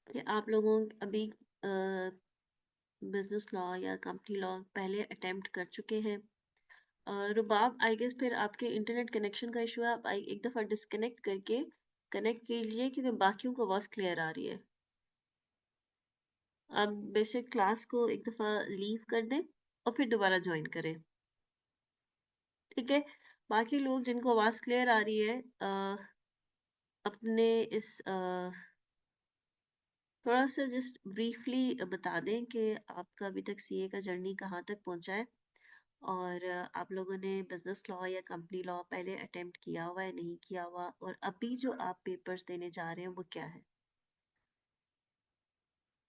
कि आप लोगों अभी बिजनेस लॉ या कंपनी लॉ पहले अटेम्प्ट कर चुके हैं। रुबाब आई गेस फिर आपके इंटरनेट कनेक्शन का इशू है, आप एक दफ़ा डिस्कनेक्ट करके कनेक्ट कीजिए क्योंकि बाकियों को आवाज़ क्लियर आ रही है। आप बेसिक क्लास को एक दफ़ा लीव कर दें और फिर दोबारा ज्वाइन करें, ठीक है? बाकी लोग जिनको आवाज़ क्लियर आ रही है अपने इस थोड़ा-सा जस्ट ब्रीफली बता दें कि आपका अभी तक सीए का जर्नी कहाँ तक पहुँचा है और आप लोगों ने बिज़नेस लॉ या कंपनी लॉ पहले अटेम्प्ट किया हुआ है, नहीं किया हुआ और अभी जो आप पेपर्स देने जा रहे हैं वो क्या है?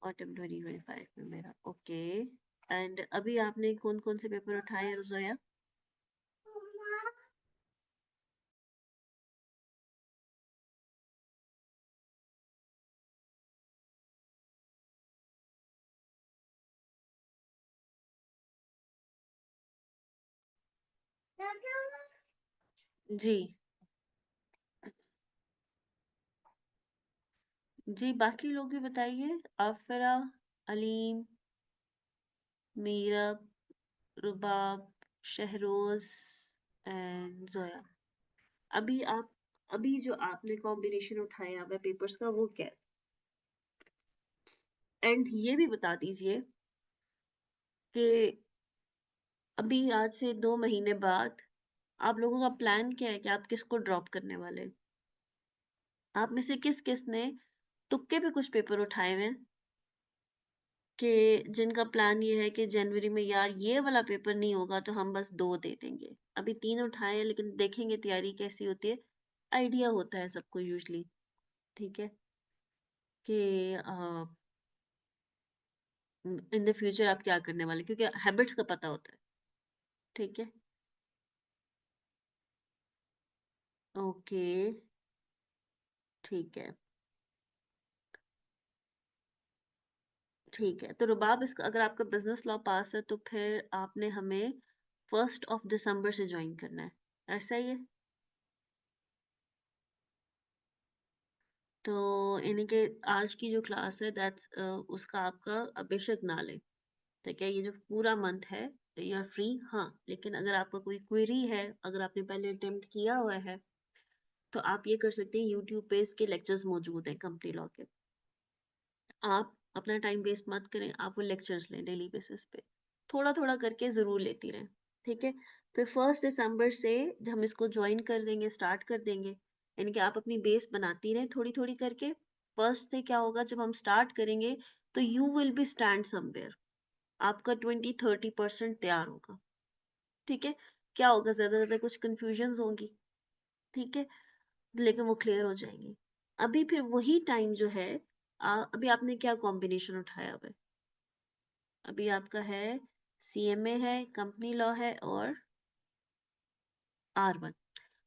ऑटम 2025 में मेरा ओके एंड अभी आपने कौन-कौन से पेपर उठाए हैं रुज़ोया? जी। जी, बाकी लोग भी बताइए। आफ़िरा, अलीम, मीरब, रुबाब, शहरोज़ एंड ज़ोया। अभी आप अभी जो आपने कॉम्बिनेशन उठाया हुआ है पेपर्स का वो क्या है? एंड ये भी बता दीजिए कि अभी आज से 2 महीने बाद आप लोगों का प्लान क्या है कि आप किसको ड्रॉप करने वाले हैं? आप में से किस-किस ने तुक्के पे कुछ पेपर उठाए हुए हैं कि जिनका प्लान ये है कि जनवरी में यार ये वाला पेपर नहीं होगा तो हम बस 2 दे देंगे। अभी 3 उठाए हैं लेकिन देखेंगे तैयारी कैसी होती है। आइडिया होता है सबको यूजुअली, ठीक है? कि इन द फ्यूचर आप क्या करने वाले क्योंकि हैबिट्स का पता होता है, ठीक है? ओके, ठीक है, ठीक है। तो रुबाब इसका अगर आपका बिज़नेस लॉ पास है तो फिर आपने हमें 1st ऑफ दिसंबर से जॉइन करना है, ऐसा ही है? तो यानी कि आज की जो क्लास है दैट्स उसका आपका बेशक ना लें, ठीक है? ये जो पूरा मंथ है यू आर फ्री हाँ, लेकिन अगर आपका कोई क्वेरी है, अगर आपने पहले अटेम्प्ट किया हुआ है, तो आप ये कर सकते हैं यूट्यूब पे इसके लेक्चर्स मौजूद हैं कंपनी लॉ के। आप अपना टाइम वेस्ट मत करें, आप वो लेक्चर्स लें डेली बेसिस पे। थोड़ा-थोड़ा करके ज़रूर लेती रहें, ठीक है? फिर 1 दिसंबर से हम इसको जॉइन कर देंगे, स्टार्ट कर देंगे। यानी कि आप अपनी बेस बनाती रहें थोड़ी-थोड़ी करके। फर्स्ट से क्या होगा जब हम स्टार्ट करेंगे, तो you will be stand somewhere. आपका 20-30% तैयार होगा, ठीक है? क्या होगा ज़्यादा से ज़्यादा कुछ कन्फ्यूजन्स होंगी, ठीक है? लेकिन वो क्लियर हो जाएँगी। अभी फिर वही टाइम जो है अभी आपने क्या कॉम्बिनेशन उठाया हुआ है? अभी आपका है सीएमए है, कंपनी लॉ है और आर1।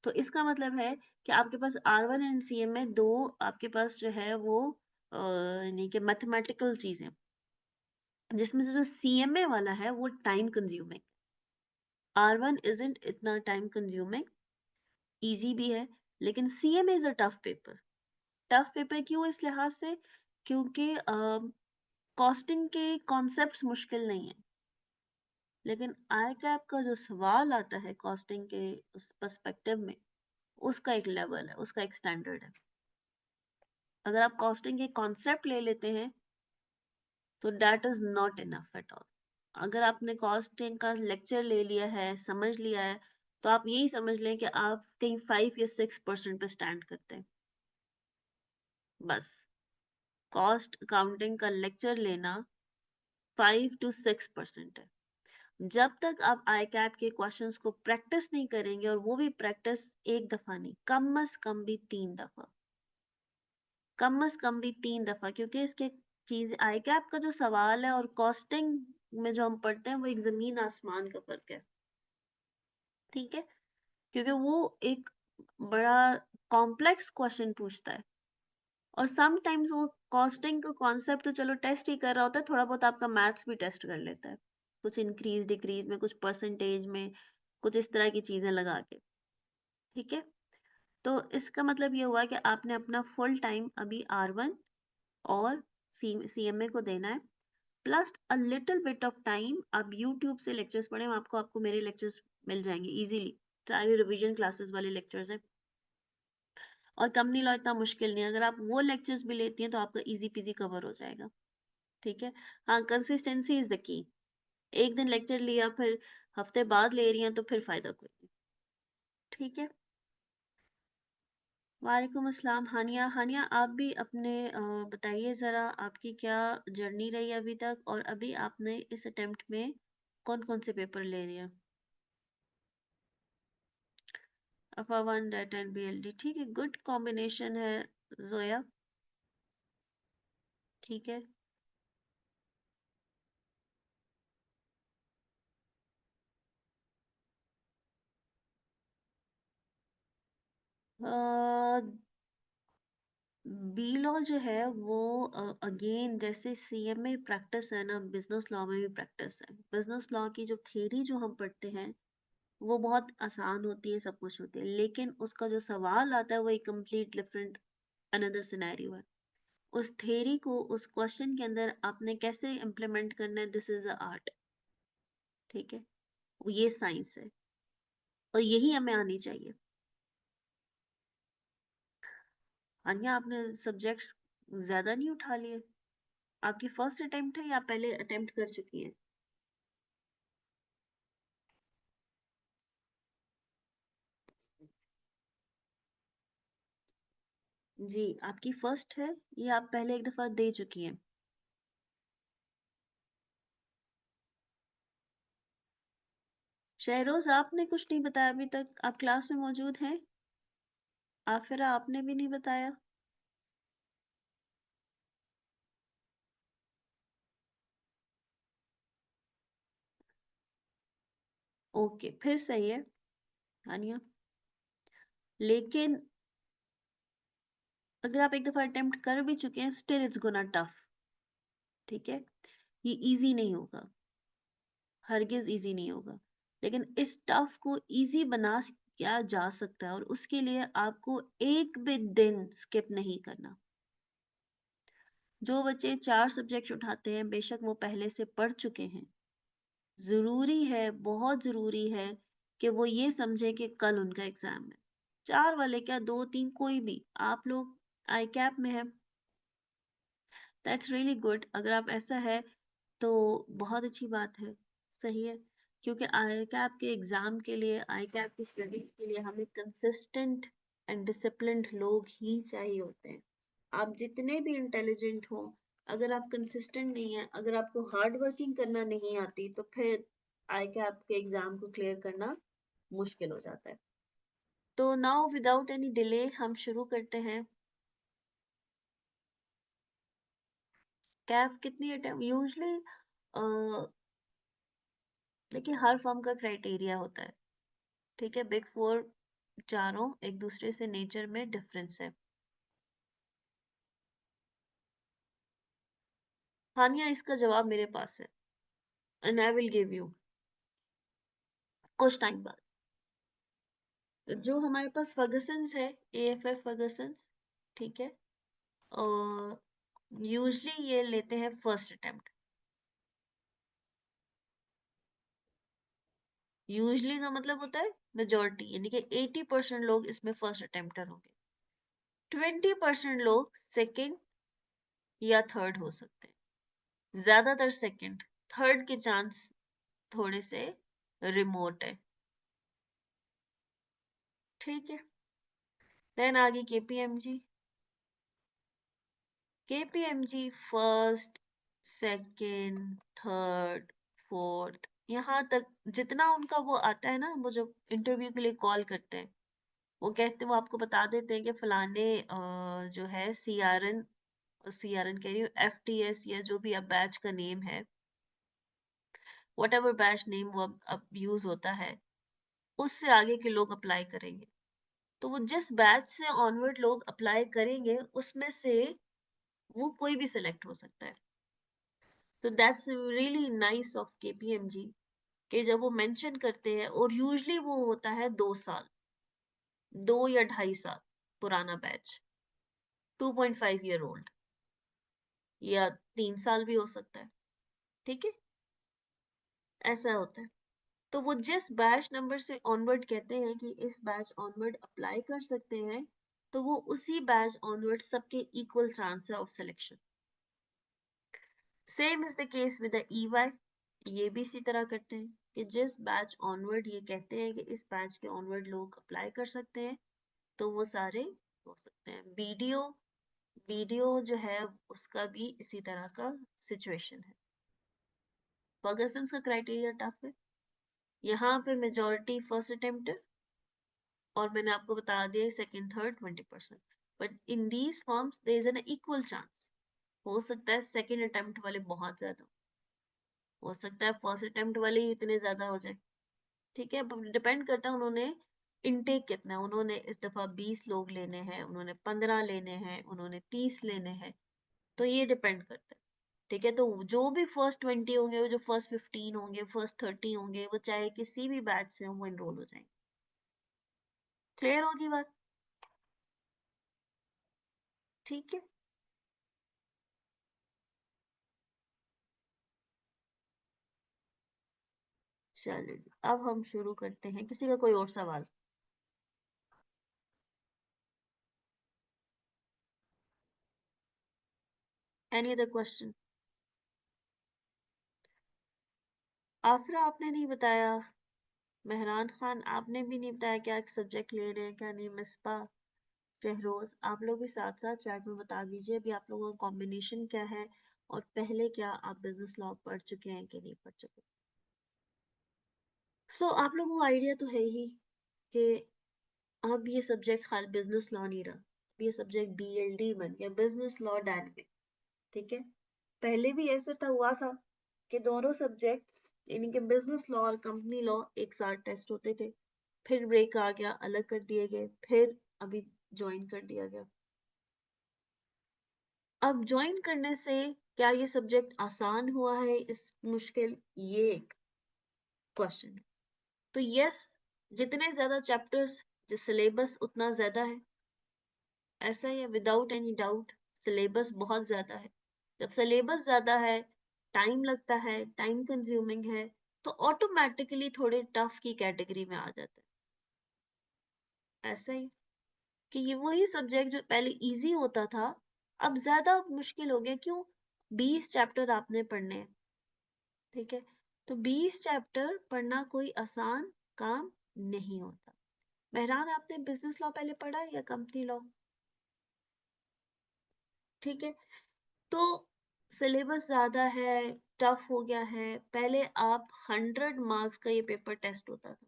तो इसका मतलब है कि आपके पास आर1 एंड सीएमए 2 आपके पास जो है वो यानी कि मैथमेटिकल चीज़ें, जिसमें से जो सीएमए वाला है वो टाइम कंज्यूमिंग। आर1 इज़न्ट इतना टाइम कंज्यूमिंग, ईज़ी भी है, लेकिन CMA is a tough paper. Tough paper क्यों इस लिहाज से? क्योंकि कॉस्टिंग के कॉन्सेप्ट्स मुश्किल नहीं है, लेकिन आईकैप का जो सवाल आता है कॉस्टिंग के उस पर्सपेक्टिव में, उसका एक लेवल है, उसका एक स्टैंडर्ड है। अगर आप कॉस्टिंग के कॉन्सेप्ट ले लेते हैं, तो that is not enough at all. अगर आपने कॉस्टिंग का लेक्चर ले लिया है, समझ लिया है, तो आप यही समझ लें कि आप कहीं 5 या 6% पे स्टैंड करते हैं, बस। कॉस्ट अकाउंटिंग का लेक्चर लेना 5 टू 6% है। जब तक आप आईकैप के क्वेश्चंस को प्रैक्टिस नहीं करेंगे और वो भी प्रैक्टिस एक दफा नहीं, कम से कम भी 3 दफा, कम से कम भी 3 दफा, क्योंकि इसके चीज आईकैप का जो सवाल है और कॉस्टिंग में जो हम पढ़ते हैं वो एक जमीन आसमान का फर्क है, ठीक है? क्योंकि वो एक बड़ा कॉम्प्लेक्स क्वेश्चन पूछता है और समटाइम्स वो कॉस्टिंग का कॉन्सेप्ट तो चलो टेस्ट ही कर रहा होता है, थोड़ा बहुत आपका मैथ्स भी टेस्ट कर लेता है, कुछ इंक्रीज डिक्रीज में, कुछ परसेंटेज में, कुछ इस तरह की चीजें लगा के, ठीक है? तो इसका मतलब ये हुआ कि आपने अपना फुल टाइम अभी आर1 और सीएमए को देना है, plus a little bit of time आप यूट्यूब से लेक्चर्स पढ़ें, आपको मेरे लेक्चर्स मिल जाएंगे इजीली, सारे रिवीजन क्लासेस वाले लेक्चर्स हैं। और कंपनी लॉ इतना मुश्किल नहीं है, अगर आप वो लेक्चर्स भी लेती हैं तो आपका इजी पीजी कवर हो जाएगा। ठीक है। हाँ, कंसिस्टेंसी इज द की। एक दिन लेक्चर लिया फिर हफ्ते बाद ले रही हैं तो फिर फायदा कोई नहीं। ठीक है। वालेकुम अस्सलाम हानिया। हानिया आप भी अपने बताइए ज़रा, आपकी क्या जर्नी रही अभी तक, और अभी आपने इस अटेम्प्ट में कौन कौन से पेपर ले रहे हैं? अफा वन डाटा एंड बीएलडी, ठीक है, गुड कॉम्बिनेशन है जोया। ठीक है। बी लॉ जो है वो अगेन जैसे सीएमए प्रैक्टिस है ना, बिजनेस लॉ में भी प्रैक्टिस है। बिजनेस लॉ की जो थ्योरी जो हम पढ़ते हैं वो बहुत आसान होती है, सब कुछ होती है, लेकिन उसका जो सवाल आता है वो एक कंप्लीट डिफरेंट अनदर सिनेरियो है। उस थ्योरी को उस क्वेश्चन के अंदर आपने कैसे इम्प्लीमेंट करना है, दिस इज अ आर्ट। ठीक है। ये साइंस है और यही हमें आनी चाहिए। अन्य आपने सब्जेक्ट्स ज्यादा नहीं उठा लिए? आपकी फर्स्ट अटेम्प्ट है या पहले अटेम्प्ट कर चुकी हैं? जी, आपकी फर्स्ट है या आप पहले एक दफा दे चुकी हैं? शहरोज आपने कुछ नहीं बताया अभी तक, आप क्लास में मौजूद हैं? आफिरा आपने भी नहीं बताया। ओके, फिर सही है हानिया। लेकिन अगर आप एक दफा अटेम्प्ट कर भी चुके हैं, स्टिल इट्स गोना टफ। ठीक है। ये इजी नहीं होगा, हरगिज इजी नहीं होगा, लेकिन इस टफ को इजी बना किया जा सकता है, और उसके लिए आपको एक भी दिन स्किप नहीं करना। जो बच्चे 4 सब्जेक्ट उठाते हैं बेशक वो पहले से पढ़ चुके हैं, जरूरी है, बहुत जरूरी है कि वो ये समझे कि कल उनका एग्जाम है। 4 वाले क्या, 2 3 कोई भी, आप लोग आई कैप में है, दैट्स रियली गुड। अगर आप ऐसा है तो बहुत अच्छी बात है, सही है। क्योंकि आई कैप के एग्जाम के लिए, आई कैप की स्टडीज के लिए हमें कंसिस्टेंट एंड डिसिप्लिन्ड लोग ही चाहिए होते हैं। आप जितने भी इंटेलिजेंट हो, अगर आप कंसिस्टेंट नहीं है, अगर आपको हार्ड वर्किंग करना नहीं आती, तो फिर आई कैप के एग्जाम को क्लियर करना मुश्किल हो जाता है। तो नाउ विदाउट एनी डिले हम शुरू करते हैं। कैफ कितनी अटेम्प्ट यूजली, देखिए हर फॉर्म का क्राइटेरिया होता है। ठीक है, बिग फोर चारों एक दूसरे से नेचर में डिफरेंस है। हानिया इसका जवाब मेरे पास है, and I will give you कुछ टाइम बाद। जो हमारे पास फर्गसन्स है, एएफएफ फर्गसन्स, ठीक है, और यूजली ये लेते हैं फर्स्ट अटेम्प्ट। यूजली का मतलब होता है मेजोरिटी, यानी कि 80% लोग इसमें फर्स्ट अटेम्प्टर होंगे, 20% लोग सेकंड या थर्ड हो सकते हैं, ज्यादातर सेकंड। थर्ड के चांस थोड़े से रिमोट है। ठीक है। देन आगे KPMG. KPMG first, second, third, fourth, यहाँ तक जितना उनका वो आता है ना, वो जो इंटरव्यू के लिए कॉल करते हैं, वो कहते हैं, वो आपको बता देते हैं कि फलाने जो है सीआरएन, सीआरएन कह रही हूँ, एफटीएस या जो भी अब बैच का नेम है, वट एवर बैच नेम वो अब यूज होता है, उससे आगे के लोग अप्लाई करेंगे। तो वो जिस बैच से ऑनवर्ड लोग अप्लाई करेंगे उसमें से वो कोई भी सिलेक्ट हो सकता है। तो that's really nice of KPMG कि जब वो मेंशन करते हैं, और यूजली वो होता है 2 साल, 2 या 2.5 साल पुराना बैच, 2.5 ईयर ओल्ड। या 3 साल भी हो सकता है। ठीक है, ऐसा होता है। तो वो जिस बैच नंबर से ऑनवर्ड कहते हैं कि इस बैच ऑनवर्ड अप्लाई कर सकते हैं, तो वो उसी बैच ऑनवर्ड सबके इक्वल चांस है of selection. Same is the case with the EY, ये भी इसी तरह करते हैं कि जिस बैच ऑनवर्ड ये कहते हैं कि इस बैच के ऑनवर्ड लोग अप्लाई कर सकते हैं, तो वो सारे हो सकते हैं। बीडीओ, बीडीओ जो है उसका भी इसी तरह का सिचुएशन है। फर्गसन का क्राइटेरिया टफ है, यहाँ पे मेजोरिटी फर्स्ट अटेम्प्ट है, और मैंने आपको बता दिया second third 20%, but in these forms there is an equal chance. हो सकता है सेकंड अटेम्प्ट वाले बहुत ज्यादा, हो सकता है फर्स्ट अटेम्प्ट वाले ही इतने ज्यादा हो जाए। ठीक है, अब डिपेंड करता है उन्होंने इनटेक कितना है, उन्होंने इस दफा 20 लोग लेने हैं, उन्होंने 15 लेने हैं, उन्होंने 30 लेने हैं, तो ये डिपेंड करता है। ठीक है, तो जो भी फर्स्ट 20 होंगे, वो जो फर्स्ट 15 होंगे, फर्स्ट 30 होंगे, वो चाहे किसी भी बैच से हो, वो इनरोल हो जाएंगे। क्लियर होगी बात? ठीक है, चलिए जी, अब हम शुरू करते हैं। किसी का कोई और सवाल? Any other question? आफरा आपने नहीं बताया, मेहरान खान आपने भी नहीं बताया क्या सब्जेक्ट ले रहे हैं क्या नहीं, मिसबा, शहरोज, आप लोग भी साथ साथ चैट में बता दीजिए अभी आप लोगों का कॉम्बिनेशन क्या है, और पहले क्या आप बिजनेस लॉ पढ़ चुके हैं कि नहीं पढ़ चुके। आप लोगों को आइडिया तो है ही कि अब ये सब्जेक्ट खाली बिजनेस लॉ नहीं रहा, अब ये सब्जेक्ट बीएलडी बन गया, बिजनेस लॉ डायनेमिक। ठीक है, पहले भी ऐसा था, हुआ था कि दोनों सब्जेक्ट्स यानी कि बिजनेस लॉ और कंपनी लॉ एक साथ टेस्ट होते थे, फिर ब्रेक आ गया, अलग कर दिए गए, फिर अभी ज्वाइन कर दिया गया। अब ज्वाइन करने से क्या ये सब्जेक्ट आसान हुआ है, इस मुश्किल, ये एक क्वेश्चन है। तो यस, जितने ज्यादा चैप्टर्स, जो सिलेबस उतना ज्यादा है, ऐसा ही है, विदाउट एनी डाउट सिलेबस बहुत ज्यादा है। जब सिलेबस ज्यादा है, टाइम लगता है, टाइम कंज्यूमिंग है, तो ऑटोमेटिकली थोड़े टफ की कैटेगरी में आ जाता है। ऐसा ही कि ये वही सब्जेक्ट जो पहले इजी होता था, अब ज्यादा मुश्किल हो गया। क्यों? 20 चैप्टर आपने पढ़ने हैं। ठीक है, तो 20 चैप्टर पढ़ना कोई आसान काम नहीं होता। मेहरान, आपने बिजनेस लॉ पहले पढ़ा या कंपनी लॉ? ठीक है, तो सिलेबस ज्यादा है, टफ हो गया है। पहले आप 100 मार्क्स का ये पेपर टेस्ट होता था,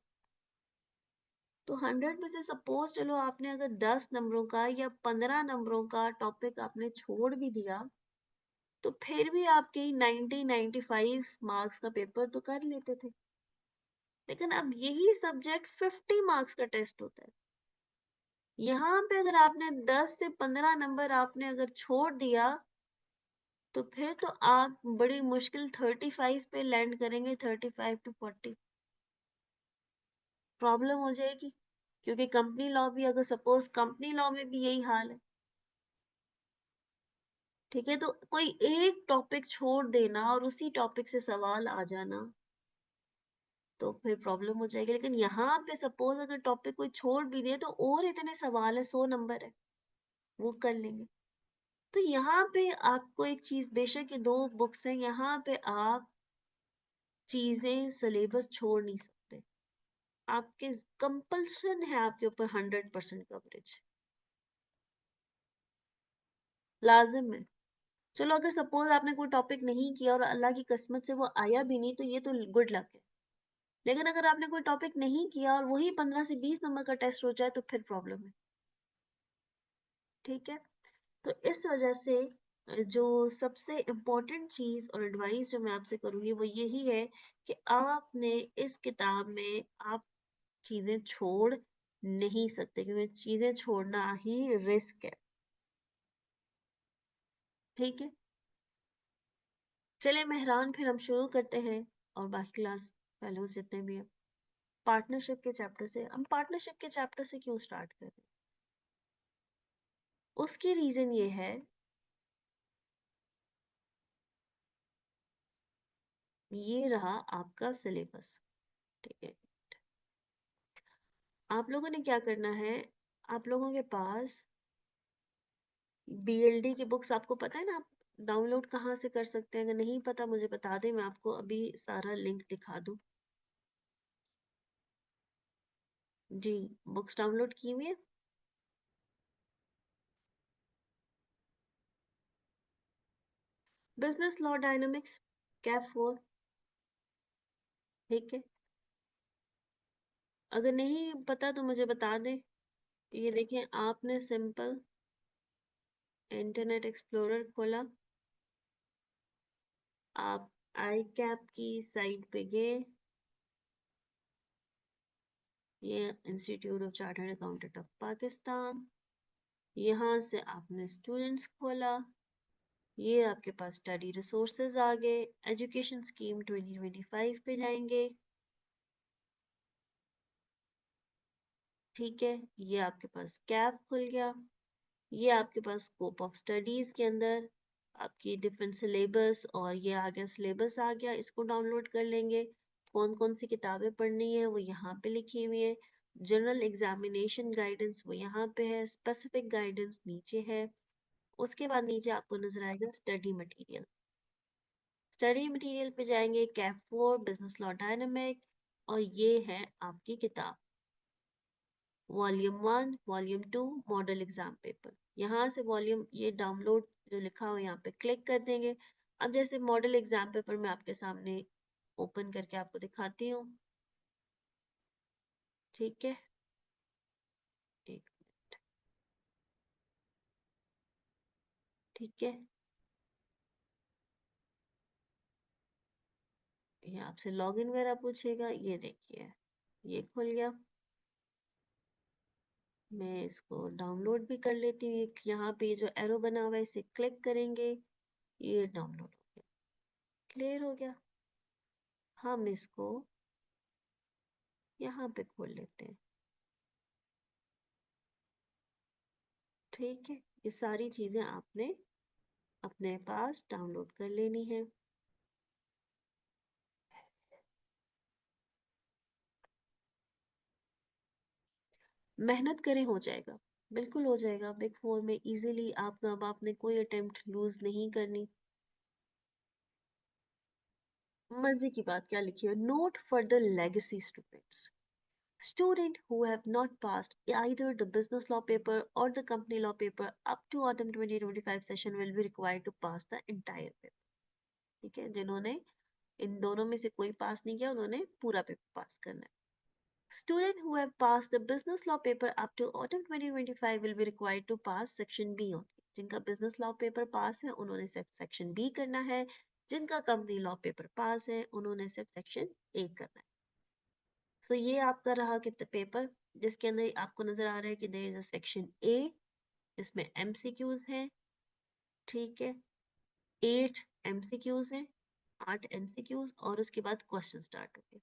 तो 100 में से सपोज चलो आपने अगर 10 नंबरों का या 15 नंबरों का टॉपिक आपने छोड़ भी दिया, तो फिर भी आपके 90-95 मार्क्स का पेपर तो कर लेते थे। लेकिन अब यही सब्जेक्ट 50 मार्क्स का टेस्ट होता है। यहाँ पे अगर आपने 10 से 15 नंबर आपने अगर छोड़ दिया, तो फिर तो आप बड़ी मुश्किल 35 पे लैंड करेंगे, 35 to 40 प्रॉब्लम हो जाएगी। क्योंकि कंपनी लॉ भी, अगर सपोज कंपनी लॉ में भी यही हाल है। ठीक है, तो कोई एक टॉपिक छोड़ देना और उसी टॉपिक से सवाल आ जाना, तो फिर प्रॉब्लम हो जाएगी। लेकिन यहाँ पे सपोज अगर टॉपिक कोई छोड़ भी दे, तो और इतने सवाल है, 100 नंबर है, वो कर लेंगे। तो यहाँ पे आपको एक चीज, बेशक ये दो बुक्स हैं, यहाँ पे आप चीजें सिलेबस छोड़ नहीं सकते। आपके कंपल्सन है आपके ऊपर 100% कवरेज, लाजिम है। चलो अगर सपोज आपने कोई टॉपिक नहीं किया और अल्लाह की किस्मत से वो आया भी नहीं, तो ये तो गुड लक है। लेकिन अगर आपने कोई टॉपिक नहीं किया और वही 15 से 20 नंबर का टेस्ट हो जाए, तो फिर प्रॉब्लम है। ठीक है, तो इस वजह से जो सबसे इम्पोर्टेंट चीज और एडवाइस जो मैं आपसे करूंगी वो यही है कि आपने इस किताब में आप चीजें छोड़ नहीं सकते, क्योंकि चीजें छोड़ना ही रिस्क है। ठीक है, चलिए मेहरान, फिर हम शुरू करते हैं, और बाकी क्लास फेलो जितने भी हैं, पार्टनरशिप के चैप्टर से। हम पार्टनरशिप के चैप्टर से क्यों स्टार्ट कर रहे हैं, उसकी रीजन ये है ये रहा आपका सिलेबस। ठीक है, आप लोगों ने क्या करना है, आप लोगों के पास बीएलडी की बुक्स आपको पता है ना, आप डाउनलोड कहाँ से कर सकते हैं? अगर नहीं पता मुझे बता दें, मैं आपको अभी सारा लिंक दिखा दूं। जी, बुक्स डाउनलोड की हुई है। Business law dynamics, cap 4। ठीक है, अगर नहीं पता तो मुझे बता दें। ये देखें, आपने सिंपल इंटरनेट एक्सप्लोरर खोला, आप आई कैप की साइट पे गए, ये institute of chartered accountant of Pakistan, यहाँ से आपने स्टूडेंट्स खोला, ये आपके पास स्टडी रिसोर्सेज आ गए, एजुकेशन स्कीम 2025 पे जाएंगे। ठीक है, ये आपके पास कैप खुल गया, ये आपके पास स्कोप ऑफ स्टडीज के अंदर आपकी डिफरेंट सिलेबस, और ये आ गया सिलेबस आ गया, इसको डाउनलोड कर लेंगे। कौन कौन सी किताबें पढ़नी है वो यहाँ पे लिखी हुई है, जनरल एग्जामिनेशन गाइडेंस वो यहाँ पे है, स्पेसिफिक गाइडेंस नीचे है। उसके बाद नीचे आपको नजर आएगा स्टडी मटेरियल, स्टडी मटेरियल पे जाएंगे, कैप 4 बिजनेस लॉ डायनेमिक, और ये है आपकी किताब volume 1 volume 2 model exam paper. यहाँ से वॉल्यूम ये डाउनलोड जो लिखा हो यहाँ पे क्लिक कर देंगे। अब जैसे मॉडल एग्जाम पेपर मैं आपके सामने ओपन करके आपको दिखाती हूँ। ठीक है, एक, ठीक है, ये आपसे लॉगिन वगैरह पूछेगा, ये देखिए ये खुल गया। मैं इसको डाउनलोड भी कर लेती हूँ, यहाँ पे जो एरो बना हुआ है इसे क्लिक करेंगे, ये डाउनलोड हो गया, क्लियर हो गया। हम इसको यहाँ पे खोल लेते हैं। ठीक है, ये सारी चीजें आपने अपने पास डाउनलोड कर लेनी है। मेहनत करें, हो जाएगा, बिल्कुल हो जाएगा। बिग 4 में इजीली आपका, अब आपने कोई अटेम्प्ट लूज नहीं करनी। मजे की बात क्या लिखी है, note for the legacy students, student who have not passed either the business law paper or the company law paper up to autumn 2025 session will be required to pass the entire paper। ठीक है, जिन्होंने इन दोनों में से कोई पास नहीं किया उन्होंने पूरा पेपर पास करना है। Students who have passed the business law paper up to autumn 2025 will be required to pass section B only। जिनका business law paper पास है उन्होंने सिर्फ section B करना है, जिनका company law paper पास है उन्होंने सिर्फ section A करना है। सो ये आपका रहा कितना पेपर, जिसके अंदर आपको नजर आ रहा है कि there is a section A, इसमें MCQs हैं। ठीक है, 8 MCQs हैं, 8 MCQs, और उसके बाद क्वेश्चन स्टार्ट हो गए।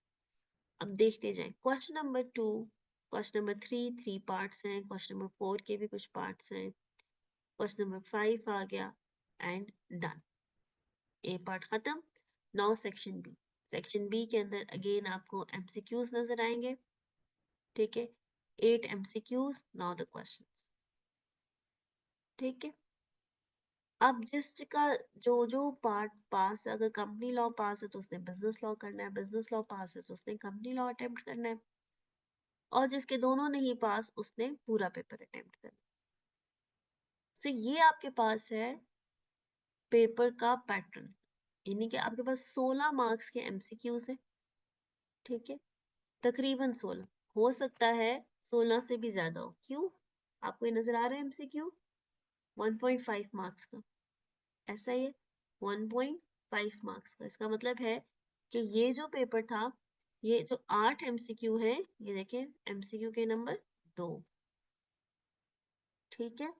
अब देखते जाएं, question number 2, question number 3, 3 parts हैं, क्वेश्चन नंबर 4 के भी कुछ पार्ट्स हैं, क्वेश्चन नंबर 5 आ गया, एंड डन, ए पार्ट खत्म। Now section B, section B के अंदर अगेन आपको एमसीक्यूज नजर आएंगे। ठीक है, 8 एमसीक्यूज, नाउ द क्वेश्चंस। ठीक है, अब जिसका जो जो पार्ट पास है, अगर कंपनी लॉ पास है तो उसने बिजनेस लॉ करना है, बिजनेस लॉ पास है तो उसने कंपनी लॉ अटेम्प्ट करना है, और जिसके दोनों नहीं पास उसने पूरा पेपर अटेम्प्ट करना है। सो ये आपके पास है पेपर का पैटर्न, यानी कि आपके पास 16 मार्क्स के एमसीक्यूज है। ठीक है, तकरीबन 16, हो सकता है 16 से भी ज्यादा हो। क्यों, आपको ये नजर आ रहा है एमसीक्यू 1.5 मार्क्स का, ऐसा ही है 1.5 मार्क्स का। इसका मतलब है कि ये जो पेपर था, ये जो 8 एमसीक्यू है, ये देखें एमसीक्यू के नंबर 2। ठीक है,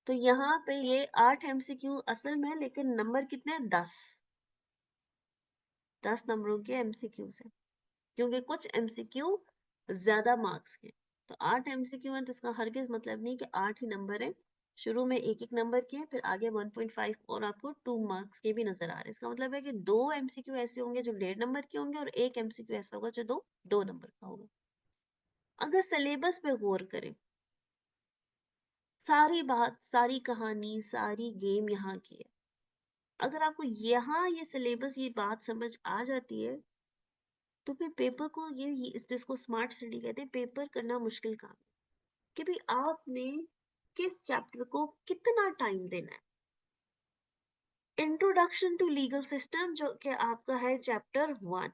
तो यहाँ पे ये 8 एमसीक्यू असल में, लेकिन नंबर कितने हैं, 10 नंबरों के एमसीक्यू है, क्योंकि कुछ एमसीक्यू ज्यादा मार्क्स के। तो 8 एमसीक्यू है तो इसका हरगिज मतलब नहीं कि 8 ही नंबर है, शुरू में एक एक नंबर के हैं, फिर आगे 1.5 और आपको 2 मार्क्स के भी नजर आ रहे हैं। इसका मतलब है कि 2 एमसीक्यू ऐसे होंगे जो 1.5 नंबर के होंगे और एक एमसीक्यू ऐसा होगा जो 2 नंबर का होगा। अगर सिलेबस पे गौर करें, सारी बात, सारी कहानी, सारी गेम यहाँ की है। अगर आपको यहाँ ये सिलेबस, ये बात समझ आ जाती है, तो फिर पेपर को ये इस जिसको स्मार्ट स्टडी कहते हैं, पेपर करना मुश्किल काम है कि भाई आपने किस चैप्टर को कितना टाइम देना है। इंट्रोडक्शन टू लीगल सिस्टम जो कि आपका है चैप्टर 1,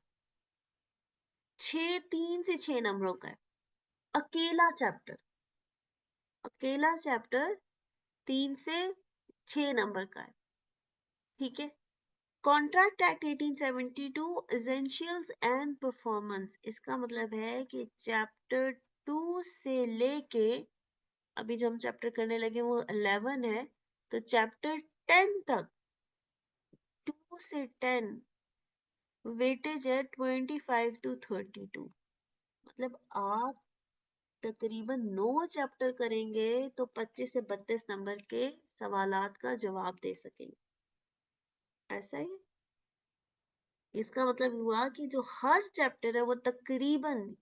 3 से 6 नंबरों का है, अकेला चैप्टर, अकेला चैप्टर 3 से 6 नंबर का है। ठीक है। Contract act 1872 essentials and performance, इसका मतलब है कि चैप्टर 2 से लेके अभी जो हम चैप्टर करने लगे वो 11 है, तो चैप्टर 10 तक, 2 से 10 वेटेज है 25 to 32। मतलब आप तकरीबन 9 चैप्टर करेंगे तो 25 से 32 नंबर के सवालात का जवाब दे सकेंगे। ऐसा ही है। इसका मतलब हुआ कि जो हर चैप्टर है वो तकरीबन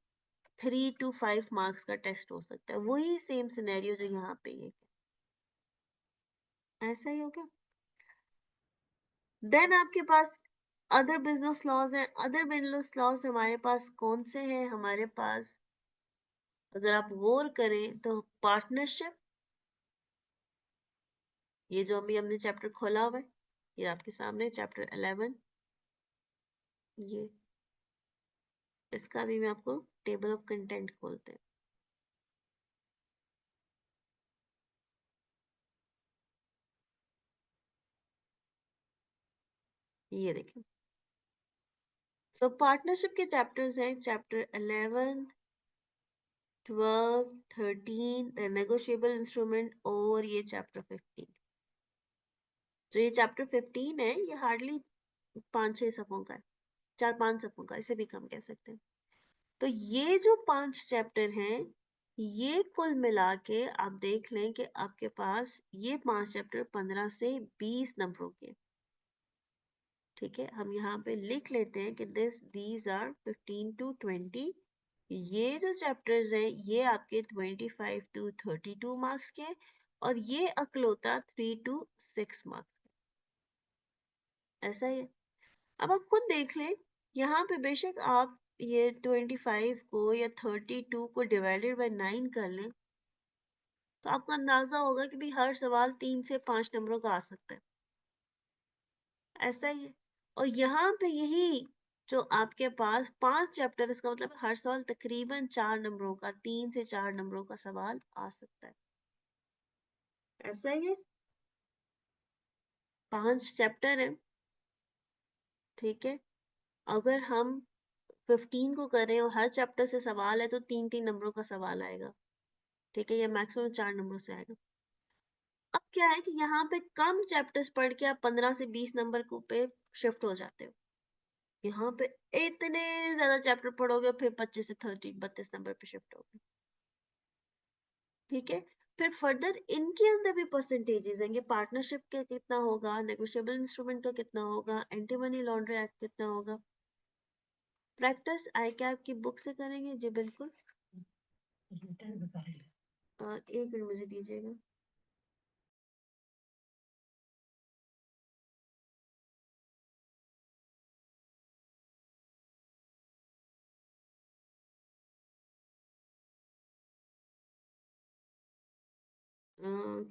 3 to 5 मार्क्स का टेस्ट हो सकता है। वही सेम सिनेरियो जो यहाँ पे ये है। ऐसा ही हो गया। देन आपके पास अदर बिजनेस लॉज हैं। अदर बिजनेस लॉज हमारे पास कौन से हैं? हमारे पास अगर आप गौर करें तो पार्टनरशिप, ये जो अभी हमने चैप्टर खोला हुआ है, ये आपके सामने चैप्टर 11, ये इसका भी मैं आपको टेबल ऑफ कंटेंट खोलते हैं। ये देखें। सो पार्टनरशिप के चैप्टर्स हैं चैप्टर 11, 12, 13, नेगोशिएबल इंस्ट्रूमेंट और ये चैप्टर 15। जो ये चैप्टर 15 है ये हार्डली 5-6 सफ़ों का है, 4-5 सफ़ों का, इसे भी कम कह सकते हैं। तो ये जो 5 चैप्टर हैं, ये कुल मिला के आप देख लें कि आपके पास ये 5 चैप्टर 15 से 20 नंबरों के। ठीक है, हम यहाँ पे लिख लेते हैं कि दीज आर 15 to 20। ये जो चैप्टर्स हैं ये आपके 25 to 32 मार्क्स के, और ये अकलौता 3 to 6 मार्क्स। ऐसा ही है। अब आप खुद देख लें, यहाँ पे बेशक आप ये 25 को या 32 को डिवाइडेड बाय 9 कर लें, तो आपको अंदाजा होगा कि भाई हर सवाल 3 से 5 नंबरों का आ सकता है। ऐसा ही है। और यहाँ पे यही जो आपके पास 5 चैप्टर, इसका मतलब हर सवाल तकरीबन 4 नंबरों का, 3 से 4 नंबरों का सवाल आ सकता है। ऐसा ही है। 5 चैप्टर है। ठीक है। अगर हम 15 को करें और हर चैप्टर से सवाल है तो 3-3 नंबरों का सवाल आएगा। ठीक है, ये मैक्सिमम 4 नंबरों से आएगा। अब क्या है कि यहाँ पे कम चैप्टर्स पढ़ के आप 15 से 20 नंबर को पे शिफ्ट हो जाते हो। यहाँ पे इतने ज्यादा चैप्टर पढ़ोगे फिर 25 से 32 नंबर पे शिफ्ट होगे। ठीक है। फिर फर्दर इनके अंदर भी परसेंटेजेस हैं। पार्टनरशिप का कितना होगा, नेगोशिएबल इंस्ट्रूमेंट का कितना होगा, एंटी मनी लॉन्ड्री एक्ट कितना होगा। प्रैक्टिस आई कैप की बुक से करेंगे जी, बिल्कुल। 1 मिनट मुझे दीजिएगा।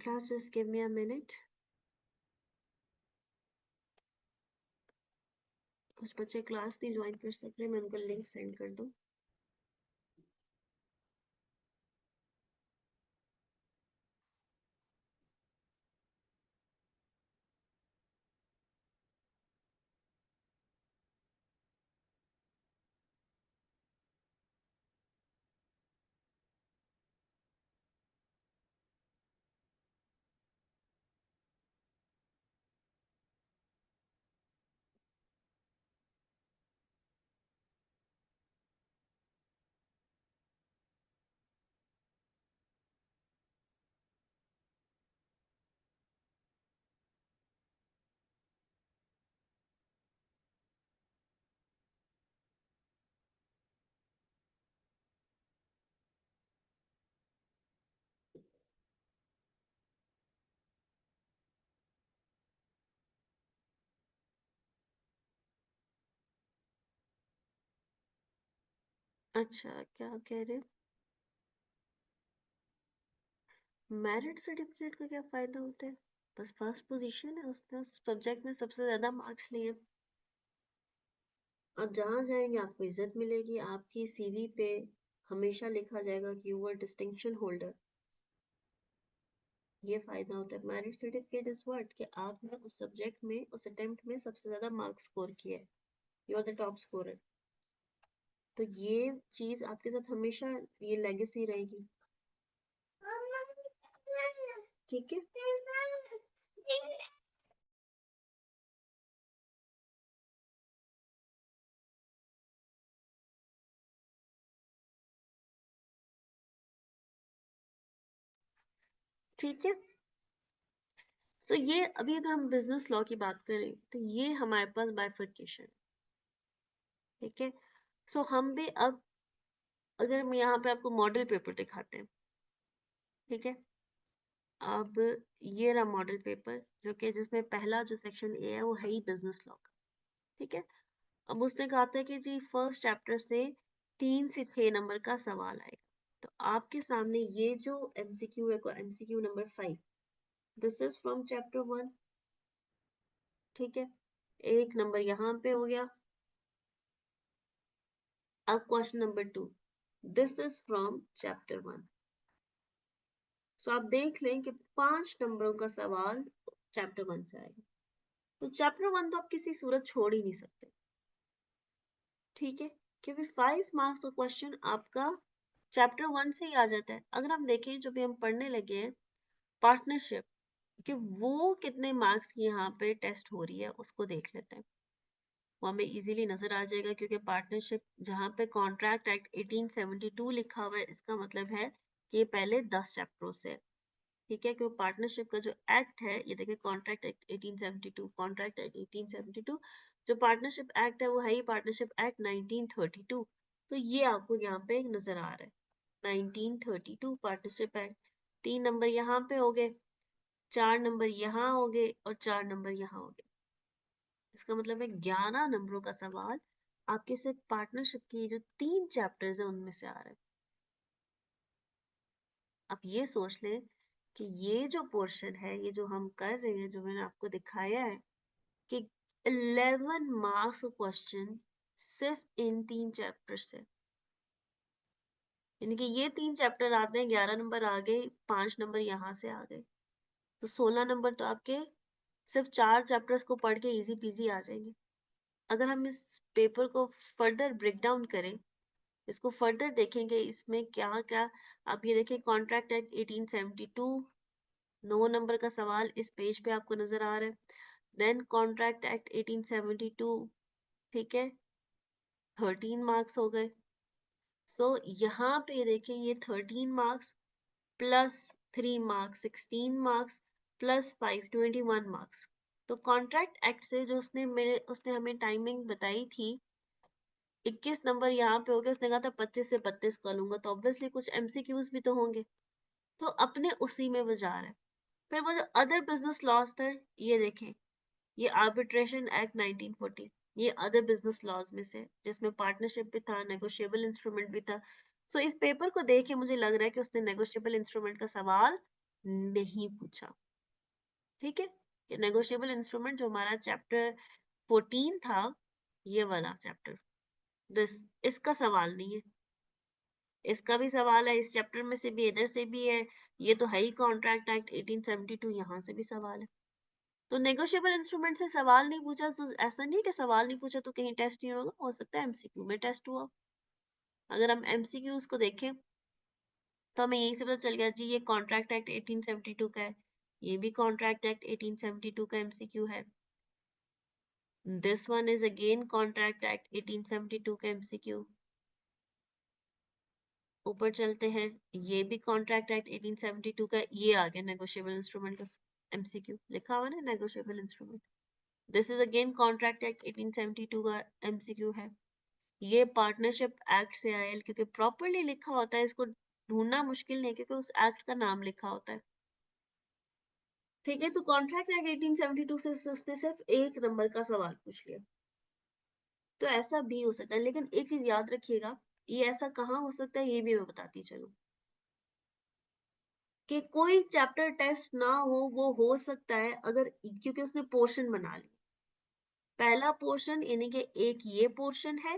Class just give me a minute. कुछ बच्चे क्लास नहीं ज्वाइन कर सक रहे, मैं उनको लिंक सेंड कर दूं। अच्छा, क्या कह रहे? मेरिट सर्टिफिकेट का क्या फायदा होता है? बस फर्स्ट पोजीशन है, उसने उस सब्जेक्ट में सबसे ज्यादा मार्क्स लिए। आप जहाँ जाएंगे आपको इज्जत मिलेगी, आपकी सीवी पे हमेशा लिखा जाएगा कि यू आर डिस्टिंक्शन होल्डर। ये फायदा होता है। मेरिट सर्टिफिकेट इज व्हाट, कि आपने उस सब्जेक्ट में उस अटेम्प्ट में सबसे ज्यादा मार्क्स स्कोर किया है, you are the top scorer. तो ये चीज आपके साथ हमेशा ये लेगेसी रहेगी। ठीक है। ठीक है। सो ये अभी अगर हम बिजनेस लॉ की बात करें तो ये हमारे पास बाइफर्केशन। ठीक है। सो हम भी अब, अगर हम यहाँ पे आपको मॉडल पेपर दिखाते हैं, ठीक है। अब ये रहा मॉडल पेपर, जो कि जिसमें पहला जो सेक्शन ए है वो है ही बिजनेस लॉ का। ठीक है। अब उसने कहा था कि जी फर्स्ट चैप्टर से 3 से 6 नंबर का सवाल आएगा। तो आपके सामने ये जो एमसीक्यू है, को MCQ number 5, this is from chapter 1। ठीक है। 1 नंबर यहाँ पे हो गया। अब question number 2, this is from chapter 1। सो आप देख लें कि 5 नंबरों का सवाल चैप्टर 1 से आएगा। तो चैप्टर 1 तो आप किसी सूरत छोड़ ही नहीं सकते। ठीक है। क्योंकि 5 मार्क्स का क्वेश्चन आपका चैप्टर 1 से ही आ जाता है। अगर हम देखें जो भी हम पढ़ने लगे हैं पार्टनरशिप, कि वो कितने मार्क्स की यहाँ पे टेस्ट हो रही है उसको देख लेते हैं। वो हमें इजीली नजर आ जाएगा, क्योंकि पार्टनरशिप जहाँ पे कॉन्ट्रैक्ट एक्ट 1872 लिखा हुआ है, इसका मतलब है कि ये पहले 10 चैप्टरों से है। ठीक है। क्योंकि पार्टनरशिप का जो एक्ट है, ये देखिए कॉन्ट्रैक्ट एक्ट 1872, कॉन्ट्रैक्ट एक्ट 1872, जो पार्टनरशिप एक्ट है वो है ही पार्टनरशिप एक्ट 1932। तो ये आपको यहाँ पे नजर आ रहा है 1932 पार्टनरशिप एक्ट। 3 नंबर यहाँ पे हो गए, 4 नंबर यहाँ हो गए और 4 नंबर यहाँ हो गए। इसका मतलब है 11 नंबरों का सवाल आपके सिर्फ पार्टनरशिप की जो 3 चैप्टर्स है उनमें से आ रहा है। आप ये सोच लें कि ये जो पोर्शन है, ये जो हम कर रहे हैं, जो मैंने आपको दिखाया है, कि 11 मार्क्स क्वेश्चन सिर्फ इन 3 चैप्टर से। यानी कि ये 3 चैप्टर आते हैं, 11 नंबर आ गए, 5 नंबर यहाँ से आ गए, तो 16 नंबर तो आपके सिर्फ 4 चैप्टर्स को पढ़ के इजी पीजी आ जाएंगे। अगर हम इस पेपर को फर्दर ब्रेक डाउन करें, इसको फर्दर देखेंगे, इसमें क्या क्या, आप ये देखें कॉन्ट्रैक्ट एक्ट 1872, 9 नंबर का सवाल इस पेज पे आपको नजर आ रहा है। देन कॉन्ट्रैक्ट एक्ट 1872, ठीक है, 13 मार्क्स हो गए। सो यहाँ पे देखें ये 13 marks plus 3 marks 16 marks plus 5 21 marks. तो कॉन्ट्रैक्ट एक्ट से जो उसने हमें टाइमिंग बताई थी, 21 नंबर यहाँ पे हो गया, उसने कहा था 25 से 32 कर लूंगा, तो ऑब्वियसली कुछ एमसीक्यूज भी तो होंगे। तो अपने उसी में वो जा रहा है। फिर वो जो अदर बिजनेस लॉस था, ये देखें, ये आर्बिट्रेशन एक्ट 1940, ये अदर बिजनेस लॉज में से, जिसमें पार्टनरशिप भी था, नेगोशिएबल इंस्ट्रूमेंट भी था। सो इस पेपर को देख के मुझे लग रहा है कि उसने नेगोशिएबल इंस्ट्रूमेंट का सवाल नहीं पूछा। ठीक है। ये नेगोशिएबल इंस्ट्रूमेंट जो हमारा चैप्टर 14 था, ये वाला चैप्टर, दिस, इसका सवाल नहीं है। इसका भी सवाल है, इस चैप्टर में से भी, इधर से भी है। ये तो है ही कॉन्ट्रैक्ट एक्ट 1872, यहाँ से भी सवाल है। तो नेगोशिएबल इंस्ट्रूमेंट से सवाल नहीं पूछा तो ऐसा नहीं कि सवाल नहीं पूछा तो कहीं टेस्ट नहीं होगा, हो सकता है एमसीक्यू में टेस्ट हुआ। अगर हम एमसीक्यूज को देखें तो हमें यही से पता चल गया जी ये कॉन्ट्रैक्ट एक्ट 1872 का है, ये भी कॉन्ट्रैक्ट एक्ट 1872 का एमसीक्यू है। This one is again contract act 1872 का एमसीक्यू। ऊपर चलते हैं, ये भी कॉन्ट्रैक्ट एक्ट 1872 का, ये आ गया नेगोशिएबल इंस्ट्रूमेंट का एमसीक्यू, लिखा हुआ ना negotiable instrument. This is again contract act 1872 का एमसीक्यू है। ये पार्टनरशिप एक्ट से आया है, क्योंकि प्रॉपरली लिखा होता है, इसको ढूंढना मुश्किल नहीं, क्योंकि उस एक्ट का नाम लिखा होता है। ठीक है। तो कॉन्ट्रैक्ट एक्ट 1872 से उसने सिर्फ 1 नंबर का सवाल पूछ लिया। तो ऐसा भी हो सकता है, लेकिन एक चीज याद रखिएगा ये ऐसा कहाँ हो सकता है, ये भी मैं बताती चलूं कि कोई चैप्टर टेस्ट ना हो, वो हो सकता है अगर, क्योंकि उसने पोर्शन बना ली। पहला पोर्शन यानी कि एक ये पोर्शन है,